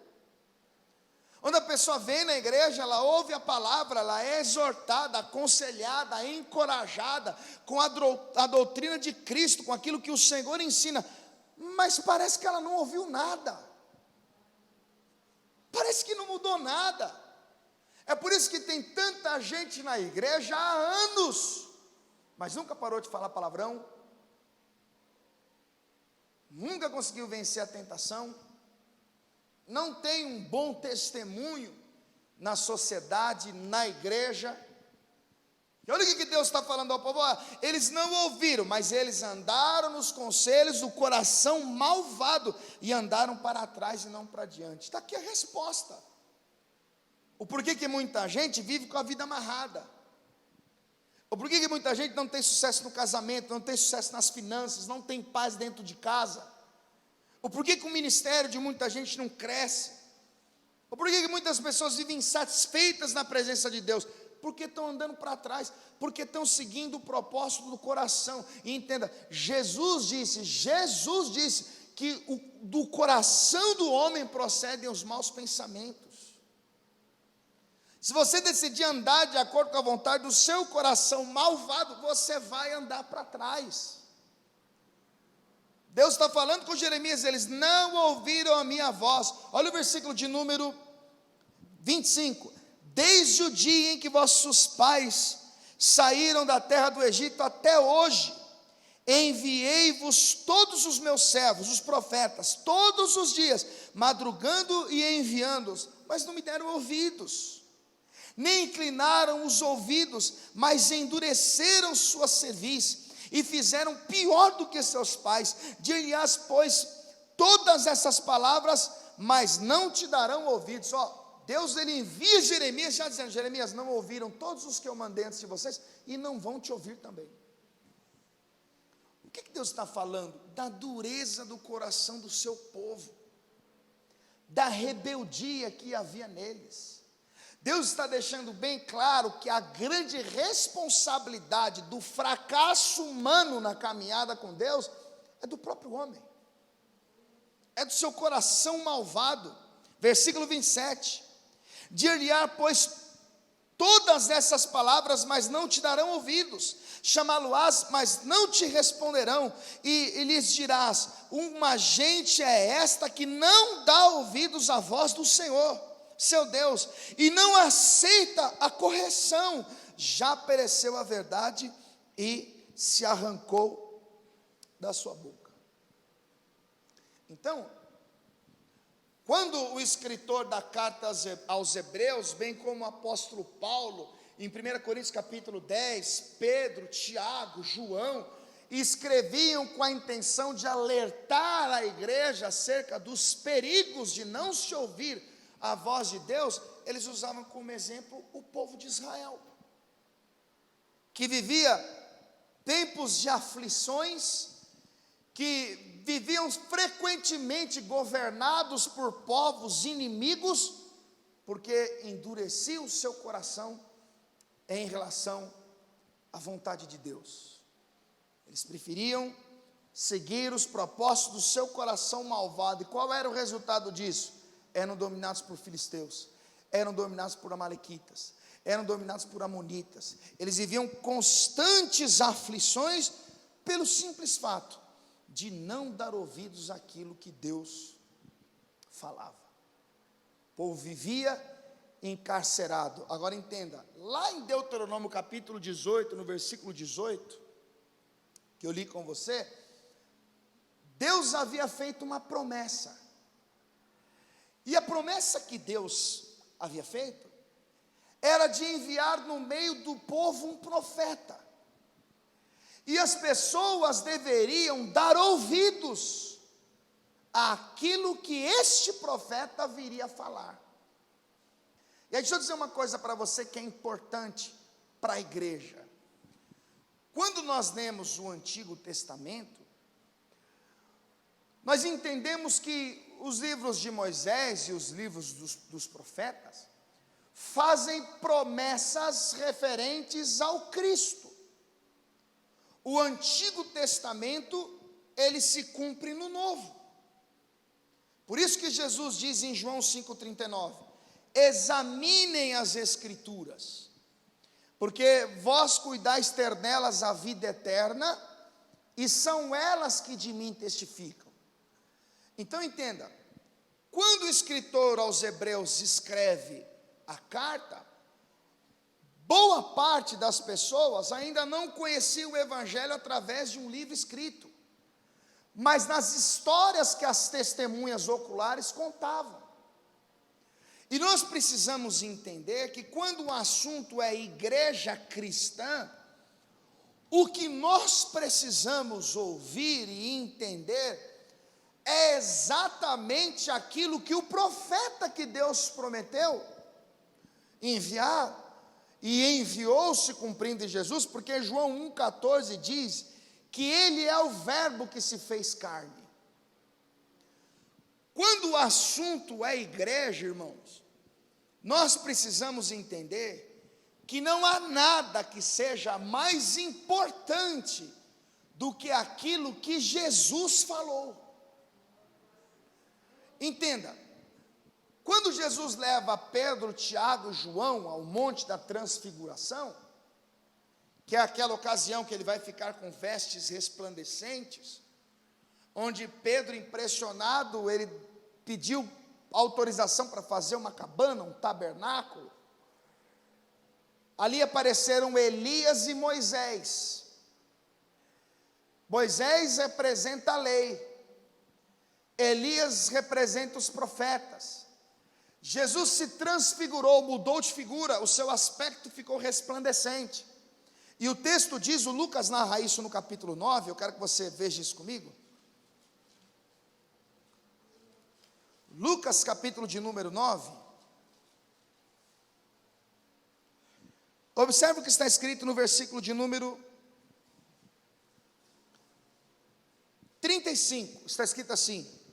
Quando a pessoa vem na igreja, ela ouve a palavra, ela é exortada, aconselhada, encorajada com a doutrina de Cristo, com aquilo que o Senhor ensina, mas parece que ela não ouviu nada, parece que não mudou nada. É por isso que tem tanta gente na igreja há anos, mas nunca parou de falar palavrão, nunca conseguiu vencer a tentação, não tem um bom testemunho na sociedade, na igreja. E olha o que Deus está falando ao povo: eles não ouviram, mas eles andaram nos conselhos do coração malvado, e andaram para trás e não para diante. Está aqui a resposta. O porquê que muita gente vive com a vida amarrada, o porquê que muita gente não tem sucesso no casamento, não tem sucesso nas finanças, não tem paz dentro de casa, o porquê que o ministério de muita gente não cresce, o porquê que muitas pessoas vivem insatisfeitas na presença de Deus, porque estão andando para trás, porque estão seguindo o propósito do coração. E entenda, Jesus disse que do coração do homem procedem os maus pensamentos. Se você decidir andar de acordo com a vontade do seu coração malvado, você vai andar para trás. Deus está falando com Jeremias, eles não ouviram a minha voz. Olha o versículo de número 25. Desde o dia em que vossos pais saíram da terra do Egito até hoje, enviei-vos todos os meus servos, os profetas, todos os dias, madrugando e enviando-os, mas não me deram ouvidos, nem inclinaram os ouvidos, mas endureceram sua cerviz, e fizeram pior do que seus pais. Dir-lhes, pois, todas essas palavras, mas não te darão ouvidos. Deus ele envia Jeremias já dizendo: Jeremias, não ouviram todos os que eu mandei antes de vocês, e não vão te ouvir também. O que Deus está falando? Da dureza do coração do seu povo, da rebeldia que havia neles. Deus está deixando bem claro que a grande responsabilidade do fracasso humano na caminhada com Deus é do próprio homem, é do seu coração malvado. Versículo 27, dir-lhe-á, pois, todas essas palavras, mas não te darão ouvidos, chamá-lo-ás, mas não te responderão, e lhes dirás: uma gente é esta que não dá ouvidos à voz do Senhor seu Deus, e não aceita a correção. Já pereceu a verdade e se arrancou da sua boca. Então, Quando o escritor da carta aos Hebreus, bem como o apóstolo Paulo, em 1 Coríntios capítulo 10, Pedro, Tiago, João, escreviam com a intenção de alertar a igreja acerca dos perigos de não se ouvir a voz de Deus, eles usavam como exemplo o povo de Israel, que vivia tempos de aflições, que viviam frequentemente governados por povos inimigos, porque endureciam o seu coração em relação à vontade de Deus. Eles preferiam seguir os propósitos do seu coração malvado. E qual era o resultado disso? Eram dominados por filisteus, eram dominados por amalequitas, eram dominados por amonitas. Eles viviam constantes aflições pelo simples fato de não dar ouvidos àquilo que Deus falava. O povo vivia encarcerado. Agora entenda, lá em Deuteronômio capítulo 18, no versículo 18, que eu li com você, Deus havia feito uma promessa. E a promessa que Deus havia feito era de enviar no meio do povo um profeta. E as pessoas deveriam dar ouvidos àquilo que este profeta viria a falar. E aí deixa eu dizer uma coisa para você que é importante para a igreja. Quando nós lemos o Antigo Testamento, nós entendemos que os livros de Moisés e os livros dos profetas fazem promessas referentes ao Cristo. O Antigo Testamento, ele se cumpre no Novo. Por isso que Jesus diz em João 5,39, examinem as Escrituras, porque vós cuidais ter nelas a vida eterna, e são elas que de mim testificam. Então entenda, quando o escritor aos Hebreus escreve a carta, boa parte das pessoas ainda não conhecia o Evangelho através de um livro escrito, mas nas histórias que as testemunhas oculares contavam. E nós precisamos entender que quando o assunto é igreja cristã, o que nós precisamos ouvir e entender é exatamente aquilo que o profeta que Deus prometeu enviar, e enviou-se cumprindo em Jesus, porque João 1,14 diz que ele é o verbo que se fez carne. Quando o assunto é igreja, irmãos, nós precisamos entender que não há nada que seja mais importante do que aquilo que Jesus falou. Entenda, quando Jesus leva Pedro, Tiago e João ao Monte da Transfiguração, que é aquela ocasião que ele vai ficar com vestes resplandecentes, onde Pedro, impressionado, ele pediu autorização para fazer uma cabana, um tabernáculo. Ali apareceram Elias e Moisés. Moisés representa a lei, Elias representa os profetas. Jesus se transfigurou, mudou de figura, o seu aspecto ficou resplandecente. E o texto diz, o Lucas narra isso no capítulo 9, eu quero que você veja isso comigo. Lucas capítulo de número 9. Observe o que está escrito no versículo de número 35, está escrito assim.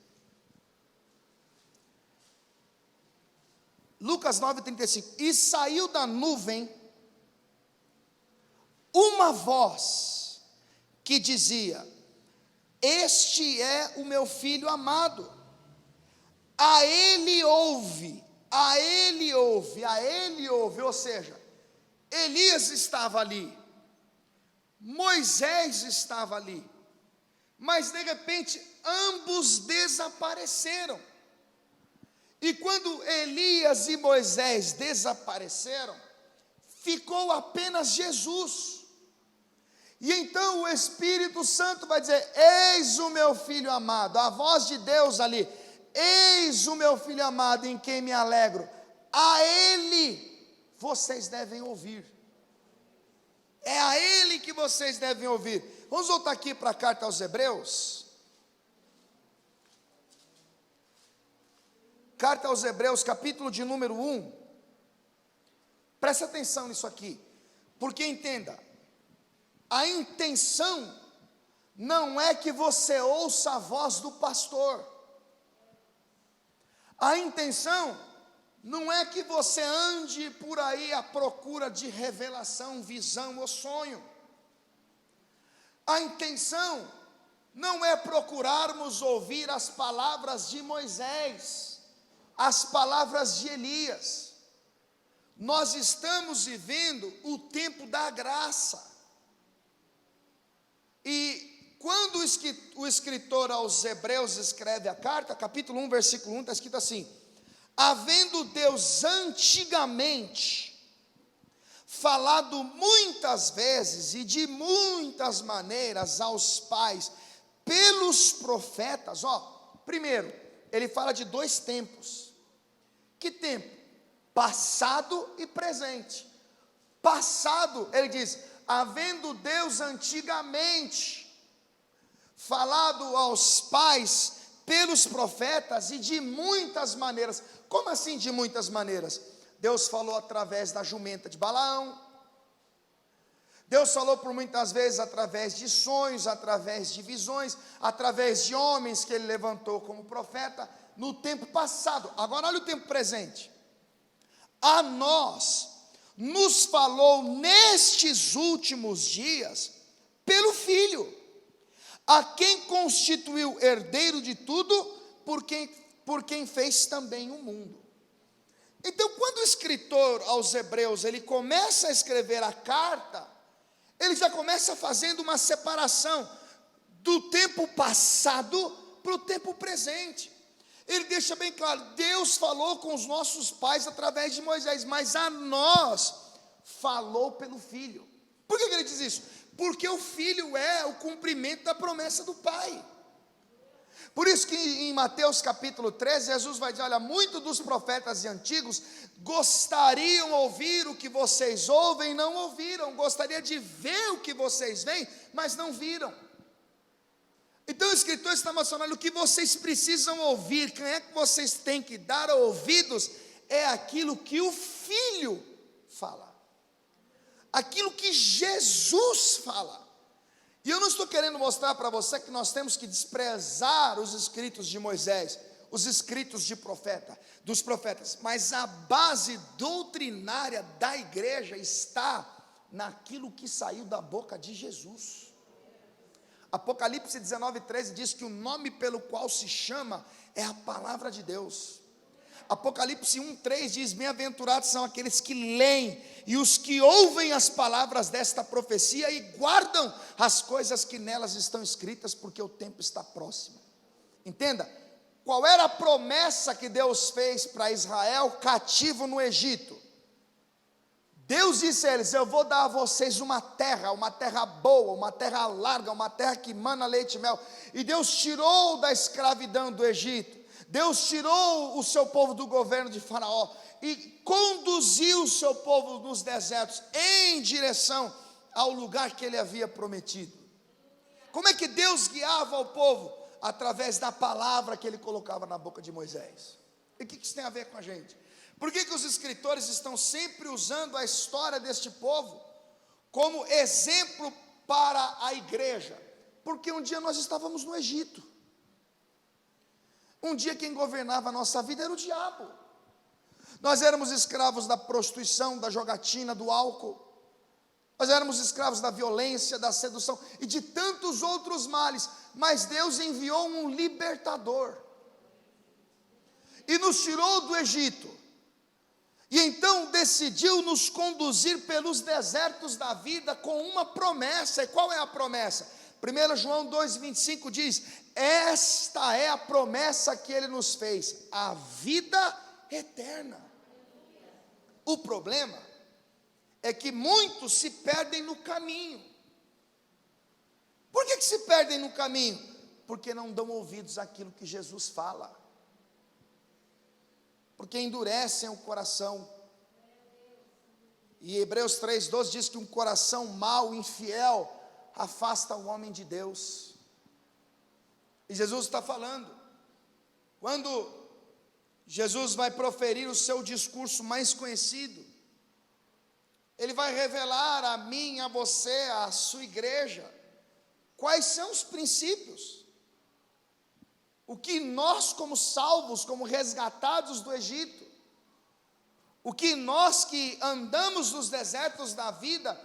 Lucas 9,35, e saiu da nuvem uma voz que dizia, este é o meu filho amado, a ele ouve, a ele ouve, a ele ouve, ou seja, Elias estava ali, Moisés estava ali, mas de repente ambos desapareceram. E quando Elias e Moisés desapareceram, ficou apenas Jesus. E então o Espírito Santo vai dizer, eis o meu filho amado, a voz de Deus ali, eis o meu filho amado em quem me alegro, a ele vocês devem ouvir. É a ele que vocês devem ouvir. Vamos voltar aqui para a carta aos Hebreus. Carta aos Hebreus, capítulo de número 1. Presta atenção nisso aqui, porque entenda, a intenção não é que você ouça a voz do pastor. A intenção não é que você ande por aí à procura de revelação, visão ou sonho. A intenção não é procurarmos ouvir as palavras de Moisés, as palavras de Elias. Nós estamos vivendo o tempo da graça. E quando o escritor aos Hebreus escreve a carta, capítulo 1, versículo 1, está escrito assim: havendo Deus antigamente falado muitas vezes e de muitas maneiras aos pais pelos profetas. Primeiro, ele fala de dois tempos. Que tempo? Passado e presente. Passado, ele diz, havendo Deus antigamente falado aos pais pelos profetas e de muitas maneiras. Como assim de muitas maneiras? Deus falou através da jumenta de Balaão. Deus falou por muitas vezes através de sonhos, através de visões, através de homens que ele levantou como profeta no tempo passado. Agora olha o tempo presente. A nós nos falou nestes últimos dias pelo Filho, a quem constituiu herdeiro de tudo, por quem fez também o mundo. Então, quando o escritor aos Hebreus, ele começa a escrever a carta, ele já começa fazendo uma separação do tempo passado para o tempo presente. Ele deixa bem claro, Deus falou com os nossos pais através de Moisés, mas a nós falou pelo Filho. Por que ele diz isso? Porque o Filho é o cumprimento da promessa do Pai. Por isso que em Mateus capítulo 13, Jesus vai dizer, olha, muitos dos profetas antigos gostariam de ouvir o que vocês ouvem e não ouviram, gostaria de ver o que vocês veem, mas não viram. Então o escritor está mostrando, o que vocês precisam ouvir, quem é que vocês têm que dar ouvidos, é aquilo que o Filho fala, aquilo que Jesus fala. E eu não estou querendo mostrar para você que nós temos que desprezar os escritos de Moisés, os escritos dos profetas, mas a base doutrinária da igreja está naquilo que saiu da boca de Jesus. Apocalipse 19:13 diz que o nome pelo qual se chama é a palavra de Deus. Apocalipse 1:3 diz, bem-aventurados são aqueles que leem e os que ouvem as palavras desta profecia e guardam as coisas que nelas estão escritas, porque o tempo está próximo. Entenda, qual era a promessa que Deus fez para Israel cativo no Egito? Deus disse a eles, eu vou dar a vocês uma terra boa, uma terra larga, uma terra que mana leite e mel. E Deus tirou da escravidão do Egito, Deus tirou o seu povo do governo de Faraó e conduziu o seu povo nos desertos em direção ao lugar que ele havia prometido. Como é que Deus guiava o povo? Através da palavra que ele colocava na boca de Moisés. E o que isso tem a ver com a gente? Por que os escritores estão sempre usando a história deste povo como exemplo para a igreja? Porque um dia nós estávamos no Egito. Um dia quem governava a nossa vida era o diabo. Nós éramos escravos da prostituição, da jogatina, do álcool. Nós éramos escravos da violência, da sedução e de tantos outros males. Mas Deus enviou um libertador e nos tirou do Egito. E então decidiu nos conduzir pelos desertos da vida com uma promessa. E qual é a promessa? 1 João 2,25 diz, esta é a promessa que ele nos fez, a vida eterna. O problema é que muitos se perdem no caminho. Por que se perdem no caminho? Porque não dão ouvidos àquilo que Jesus fala. porque endurecem o coração. E Hebreus 3,12 diz que um coração mau, infiel, afasta o homem de Deus. E Jesus está falando, quando Jesus vai proferir o seu discurso mais conhecido, Ele vai revelar a mim, a você, a sua igreja, quais são os princípios, o que nós como salvos, como resgatados do Egito, o que nós que andamos nos desertos da vida,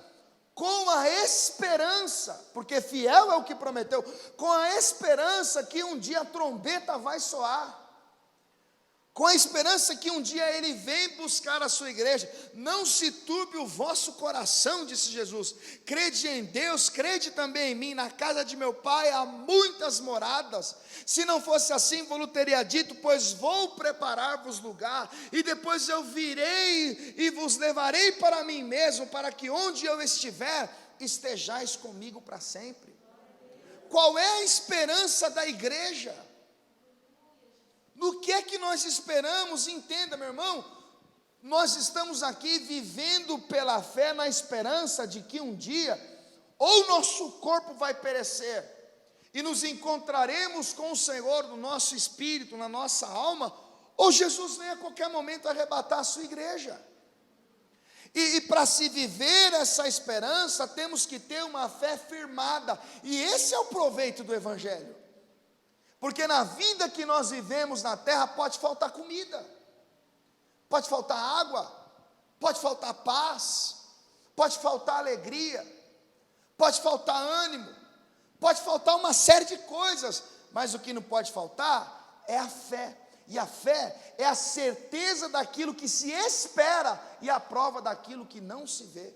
com a esperança, porque fiel é o que prometeu, com a esperança que um dia a trombeta vai soar, com a esperança que um dia Ele vem buscar a sua igreja. Não se turbe o vosso coração, disse Jesus, crede em Deus, crede também em mim. Na casa de meu Pai há muitas moradas, se não fosse assim, vou-lhe teria dito, pois vou preparar-vos lugar, e depois eu virei e vos levarei para mim mesmo, para que onde eu estiver, estejais comigo para sempre. Qual é a esperança da igreja? No que é que nós esperamos? Entenda, meu irmão, nós estamos aqui vivendo pela fé, na esperança de que um dia, ou nosso corpo vai perecer, e nos encontraremos com o Senhor no nosso espírito, na nossa alma, ou Jesus vem a qualquer momento arrebatar a sua igreja. E para se viver essa esperança, temos que ter uma fé firmada, e esse é o proveito do Evangelho. Porque na vida que nós vivemos na terra, pode faltar comida, pode faltar água, pode faltar paz, pode faltar alegria, pode faltar ânimo, pode faltar uma série de coisas, mas o que não pode faltar é a fé. E a fé é a certeza daquilo que se espera e a prova daquilo que não se vê.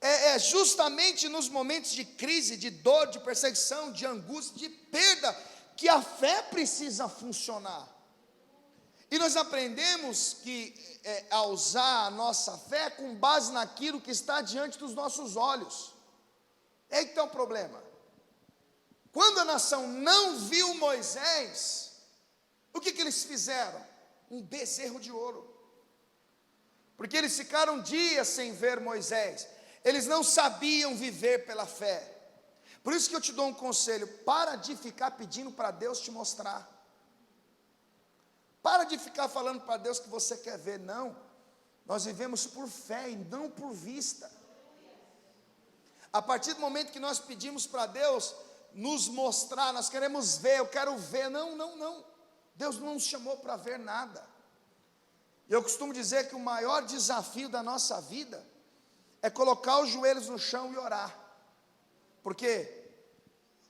É justamente nos momentos de crise, de dor, de perseguição, de angústia, de perda, que a fé precisa funcionar. E nós aprendemos a usar a nossa fé com base naquilo que está diante dos nossos olhos. É aí que está o problema. Quando a nação não viu Moisés, o que eles fizeram? Um bezerro de ouro. Porque eles ficaram dias sem ver Moisés. Eles não sabiam viver pela fé. Por isso que eu te dou um conselho: para de ficar pedindo para Deus te mostrar. Para de ficar falando para Deus que você quer ver. Não, nós vivemos por fé e não por vista. A partir do momento que nós pedimos para Deus nos mostrar, nós queremos ver, eu quero ver. Não. Deus não nos chamou para ver nada. Eu costumo dizer que o maior desafio da nossa vida é colocar os joelhos no chão e orar, porque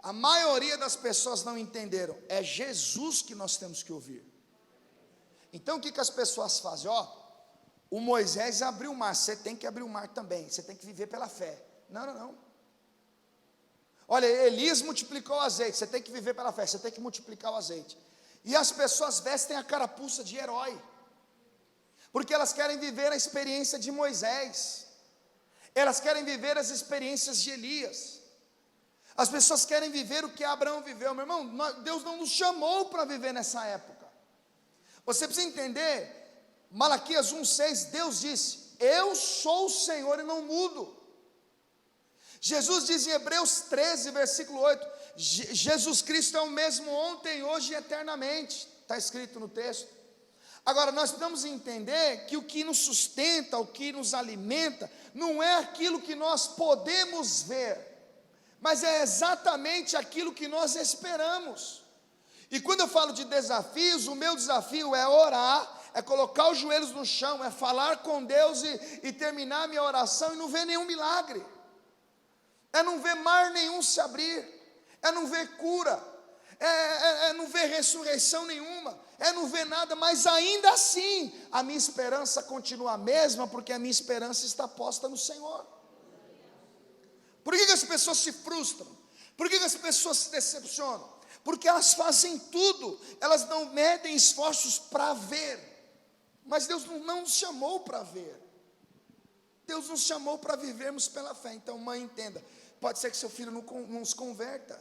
a maioria das pessoas não entenderam, é Jesus que nós temos que ouvir. Então o que as pessoas fazem? O Moisés abriu o mar, você tem que abrir o mar também, você tem que viver pela fé. Não. Olha, Elias multiplicou o azeite, você tem que viver pela fé, você tem que multiplicar o azeite. E as pessoas vestem a carapuça de herói, porque elas querem viver a experiência de Moisés, elas querem viver as experiências de Elias, as pessoas querem viver o que Abraão viveu. Meu irmão, Deus não nos chamou para viver nessa época. Você precisa entender, Malaquias 1,6, Deus disse, eu sou o Senhor e não mudo. Jesus diz em Hebreus 13, versículo 8, Jesus Cristo é o mesmo ontem, hoje e eternamente, está escrito no texto. Agora, nós precisamos entender que o que nos sustenta, o que nos alimenta, não é aquilo que nós podemos ver, mas é exatamente aquilo que nós esperamos. E quando eu falo de desafios, o meu desafio é orar, é colocar os joelhos no chão, é falar com Deus e terminar minha oração e não ver nenhum milagre, é não ver mar nenhum se abrir, é não ver cura, é não ver ressurreição nenhuma, é não ver nada, mas ainda assim, a minha esperança continua a mesma, porque a minha esperança está posta no Senhor. Por que as pessoas se frustram? Por que as pessoas se decepcionam? Porque elas fazem tudo, elas não medem esforços para ver, mas Deus não nos chamou para ver, Deus nos chamou para vivermos pela fé. Então, mãe, entenda, pode ser que seu filho não se converta,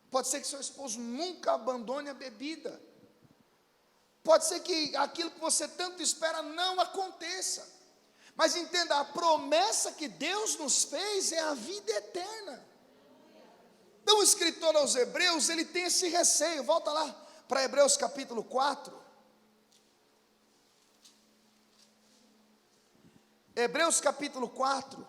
pode ser que seu esposo nunca abandone a bebida, Pode ser que aquilo que você tanto espera não aconteça. Mas entenda, a promessa que Deus nos fez é a vida eterna. Então o escritor aos Hebreus, ele tem esse receio. Volta lá para Hebreus capítulo 4. Hebreus capítulo 4.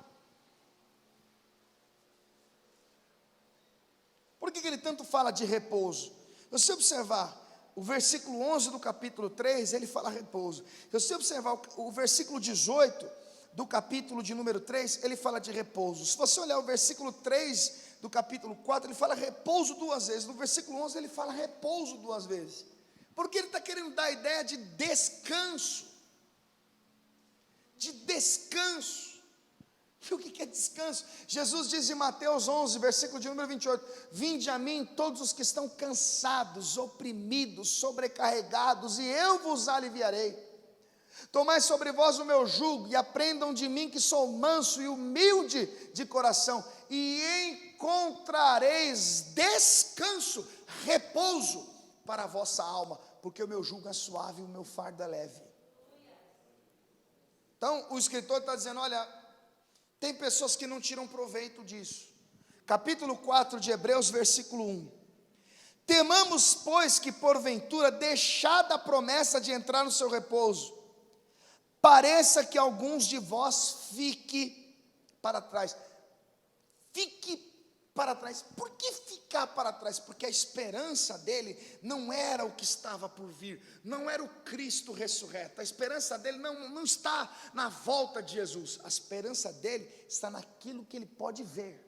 Por que ele tanto fala de repouso? Se você observar o versículo 11 do capítulo 3, ele fala repouso. Se você observar o versículo 18 do capítulo de número 3, ele fala de repouso. Se você olhar o versículo 3 do capítulo 4, ele fala repouso duas vezes. No versículo 11 ele fala repouso duas vezes. Porque ele está querendo dar a ideia de descanso. De descanso. E o que é descanso? Jesus diz em Mateus 11, versículo de número 28, vinde a mim todos os que estão cansados, oprimidos, sobrecarregados, e eu vos aliviarei. Tomai sobre vós o meu jugo, e aprendam de mim que sou manso e humilde de coração, e encontrareis descanso, repouso para a vossa alma, porque o meu jugo é suave e o meu fardo é leve. Então o escritor está dizendo, olha, tem pessoas que não tiram proveito disso. Capítulo 4 de Hebreus, versículo 1. Temamos, pois, que porventura, deixada a promessa de entrar no seu repouso, pareça que alguns de vós fique para trás. Fique para trás. Por que ficar para trás? Porque a esperança dele não era o que estava por vir, não era o Cristo ressurreto. A esperança dele não está na volta de Jesus, a esperança dele está naquilo que ele pode ver.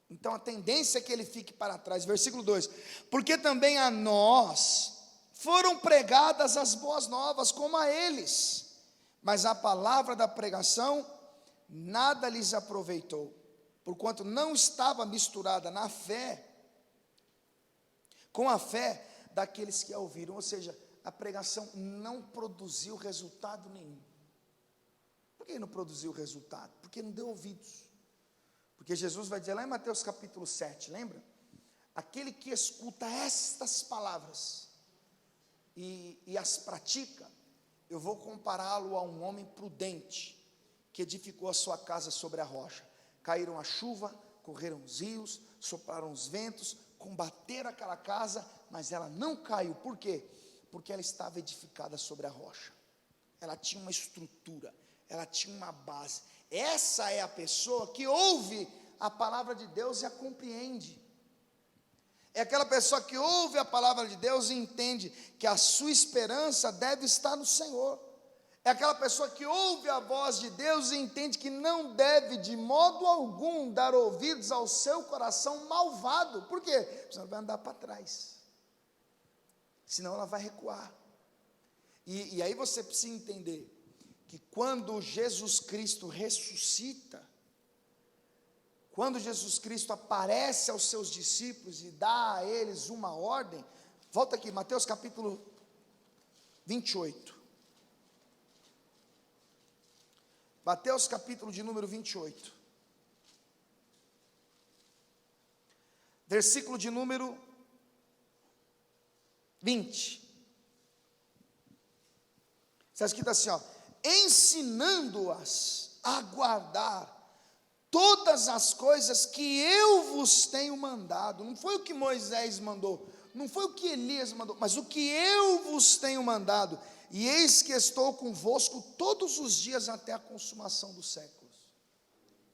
Então a tendência é que ele fique para trás. Versículo 2: porque também a nós foram pregadas as boas novas, como a eles, mas a palavra da pregação nada lhes aproveitou, porquanto não estava misturada na fé, com a fé daqueles que a ouviram. Ou seja, a pregação não produziu resultado nenhum. Por que não produziu resultado? Porque não deu ouvidos. Porque Jesus vai dizer lá em Mateus capítulo 7, lembra? Aquele que escuta estas palavras e as pratica, eu vou compará-lo a um homem prudente, que edificou a sua casa sobre a rocha. Caíram a chuva, correram os rios, sopraram os ventos, combateram aquela casa, mas ela não caiu. Por quê? Porque ela estava edificada sobre a rocha. Ela tinha uma estrutura, ela tinha uma base. Essa é a pessoa que ouve a palavra de Deus e a compreende. É aquela pessoa que ouve a palavra de Deus e entende que a sua esperança deve estar no Senhor. É aquela pessoa que ouve a voz de Deus e entende que não deve de modo algum dar ouvidos ao seu coração malvado. Por quê? Porque senão ela vai andar para trás, senão ela vai recuar. E aí você precisa entender que quando Jesus Cristo ressuscita, quando Jesus Cristo aparece aos seus discípulos e dá a eles uma ordem, volta aqui, Mateus capítulo 28. Mateus capítulo de número 28. Versículo de número 20. Está escrito assim, ó: ensinando-as a guardar todas as coisas que eu vos tenho mandado. Não foi o que Moisés mandou, não foi o que Elias mandou, mas o que eu vos tenho mandado. E eis que estou convosco todos os dias até a consumação dos séculos.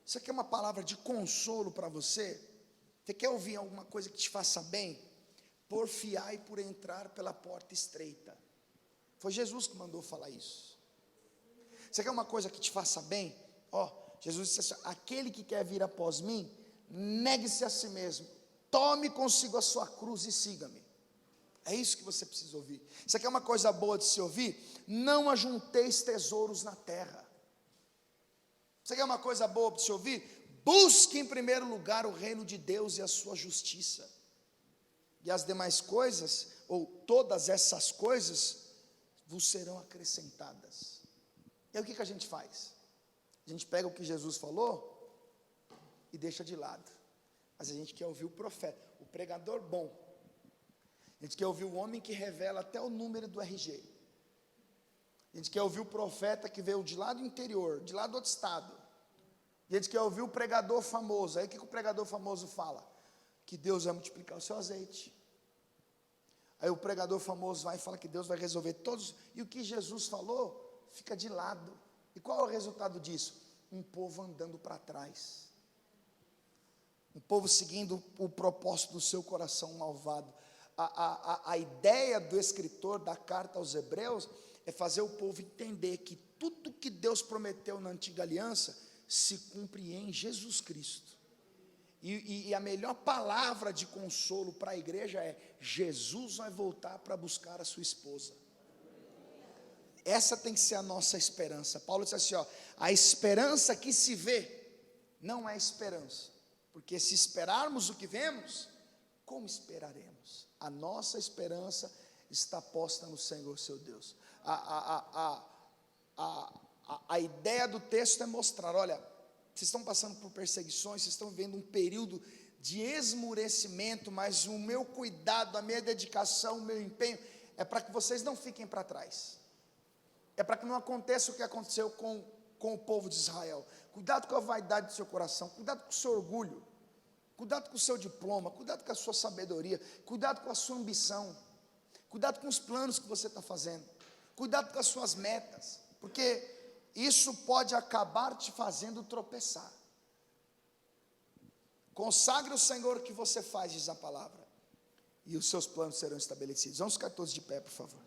Isso aqui é uma palavra de consolo para você. Você quer ouvir alguma coisa que te faça bem? Porfiai por entrar pela porta estreita. Foi Jesus que mandou falar isso. Você quer uma coisa que te faça bem? Jesus disse assim: aquele que quer vir após mim, negue-se a si mesmo, tome consigo a sua cruz e siga-me. É isso que você precisa ouvir. Você quer uma coisa boa de se ouvir? Não ajunteis tesouros na terra. Você quer uma coisa boa de se ouvir? Busque em primeiro lugar o reino de Deus e a sua justiça, e as demais coisas, ou todas essas coisas, vos serão acrescentadas. E aí o que a gente faz? A gente pega o que Jesus falou e deixa de lado. Mas a gente quer ouvir o profeta, o pregador bom. A gente quer ouvir o homem que revela até o número do RG. A gente quer ouvir o profeta que veio de lá do interior, de lá do outro estado. A gente quer ouvir o pregador famoso. Aí o que o pregador famoso fala? Que Deus vai multiplicar o seu azeite. Aí o pregador famoso vai e fala que Deus vai resolver todos. E o que Jesus falou fica de lado. E qual é o resultado disso? Um povo andando para trás. Um povo seguindo o propósito do seu coração malvado. A ideia do escritor da carta aos Hebreus é fazer o povo entender que tudo que Deus prometeu na antiga aliança se cumpre em Jesus Cristo. E a melhor palavra de consolo para a igreja é: Jesus vai voltar para buscar a sua esposa. Essa tem que ser a nossa esperança. Paulo disse assim, a esperança que se vê não é esperança, porque se esperarmos o que vemos, como esperaremos? A nossa esperança está posta no Senhor seu Deus. A ideia do texto é mostrar, olha, vocês estão passando por perseguições, vocês estão vivendo um período de esmurecimento, mas o meu cuidado, a minha dedicação, o meu empenho, é para que vocês não fiquem para trás. É para que não aconteça o que aconteceu com o povo de Israel. Cuidado com a vaidade do seu coração, cuidado com o seu orgulho, cuidado com o seu diploma, cuidado com a sua sabedoria, cuidado com a sua ambição, cuidado com os planos que você está fazendo, cuidado com as suas metas, porque isso pode acabar te fazendo tropeçar. Consagre o Senhor o que você faz, diz a palavra, e os seus planos serão estabelecidos. Vamos ficar todos de pé, por favor.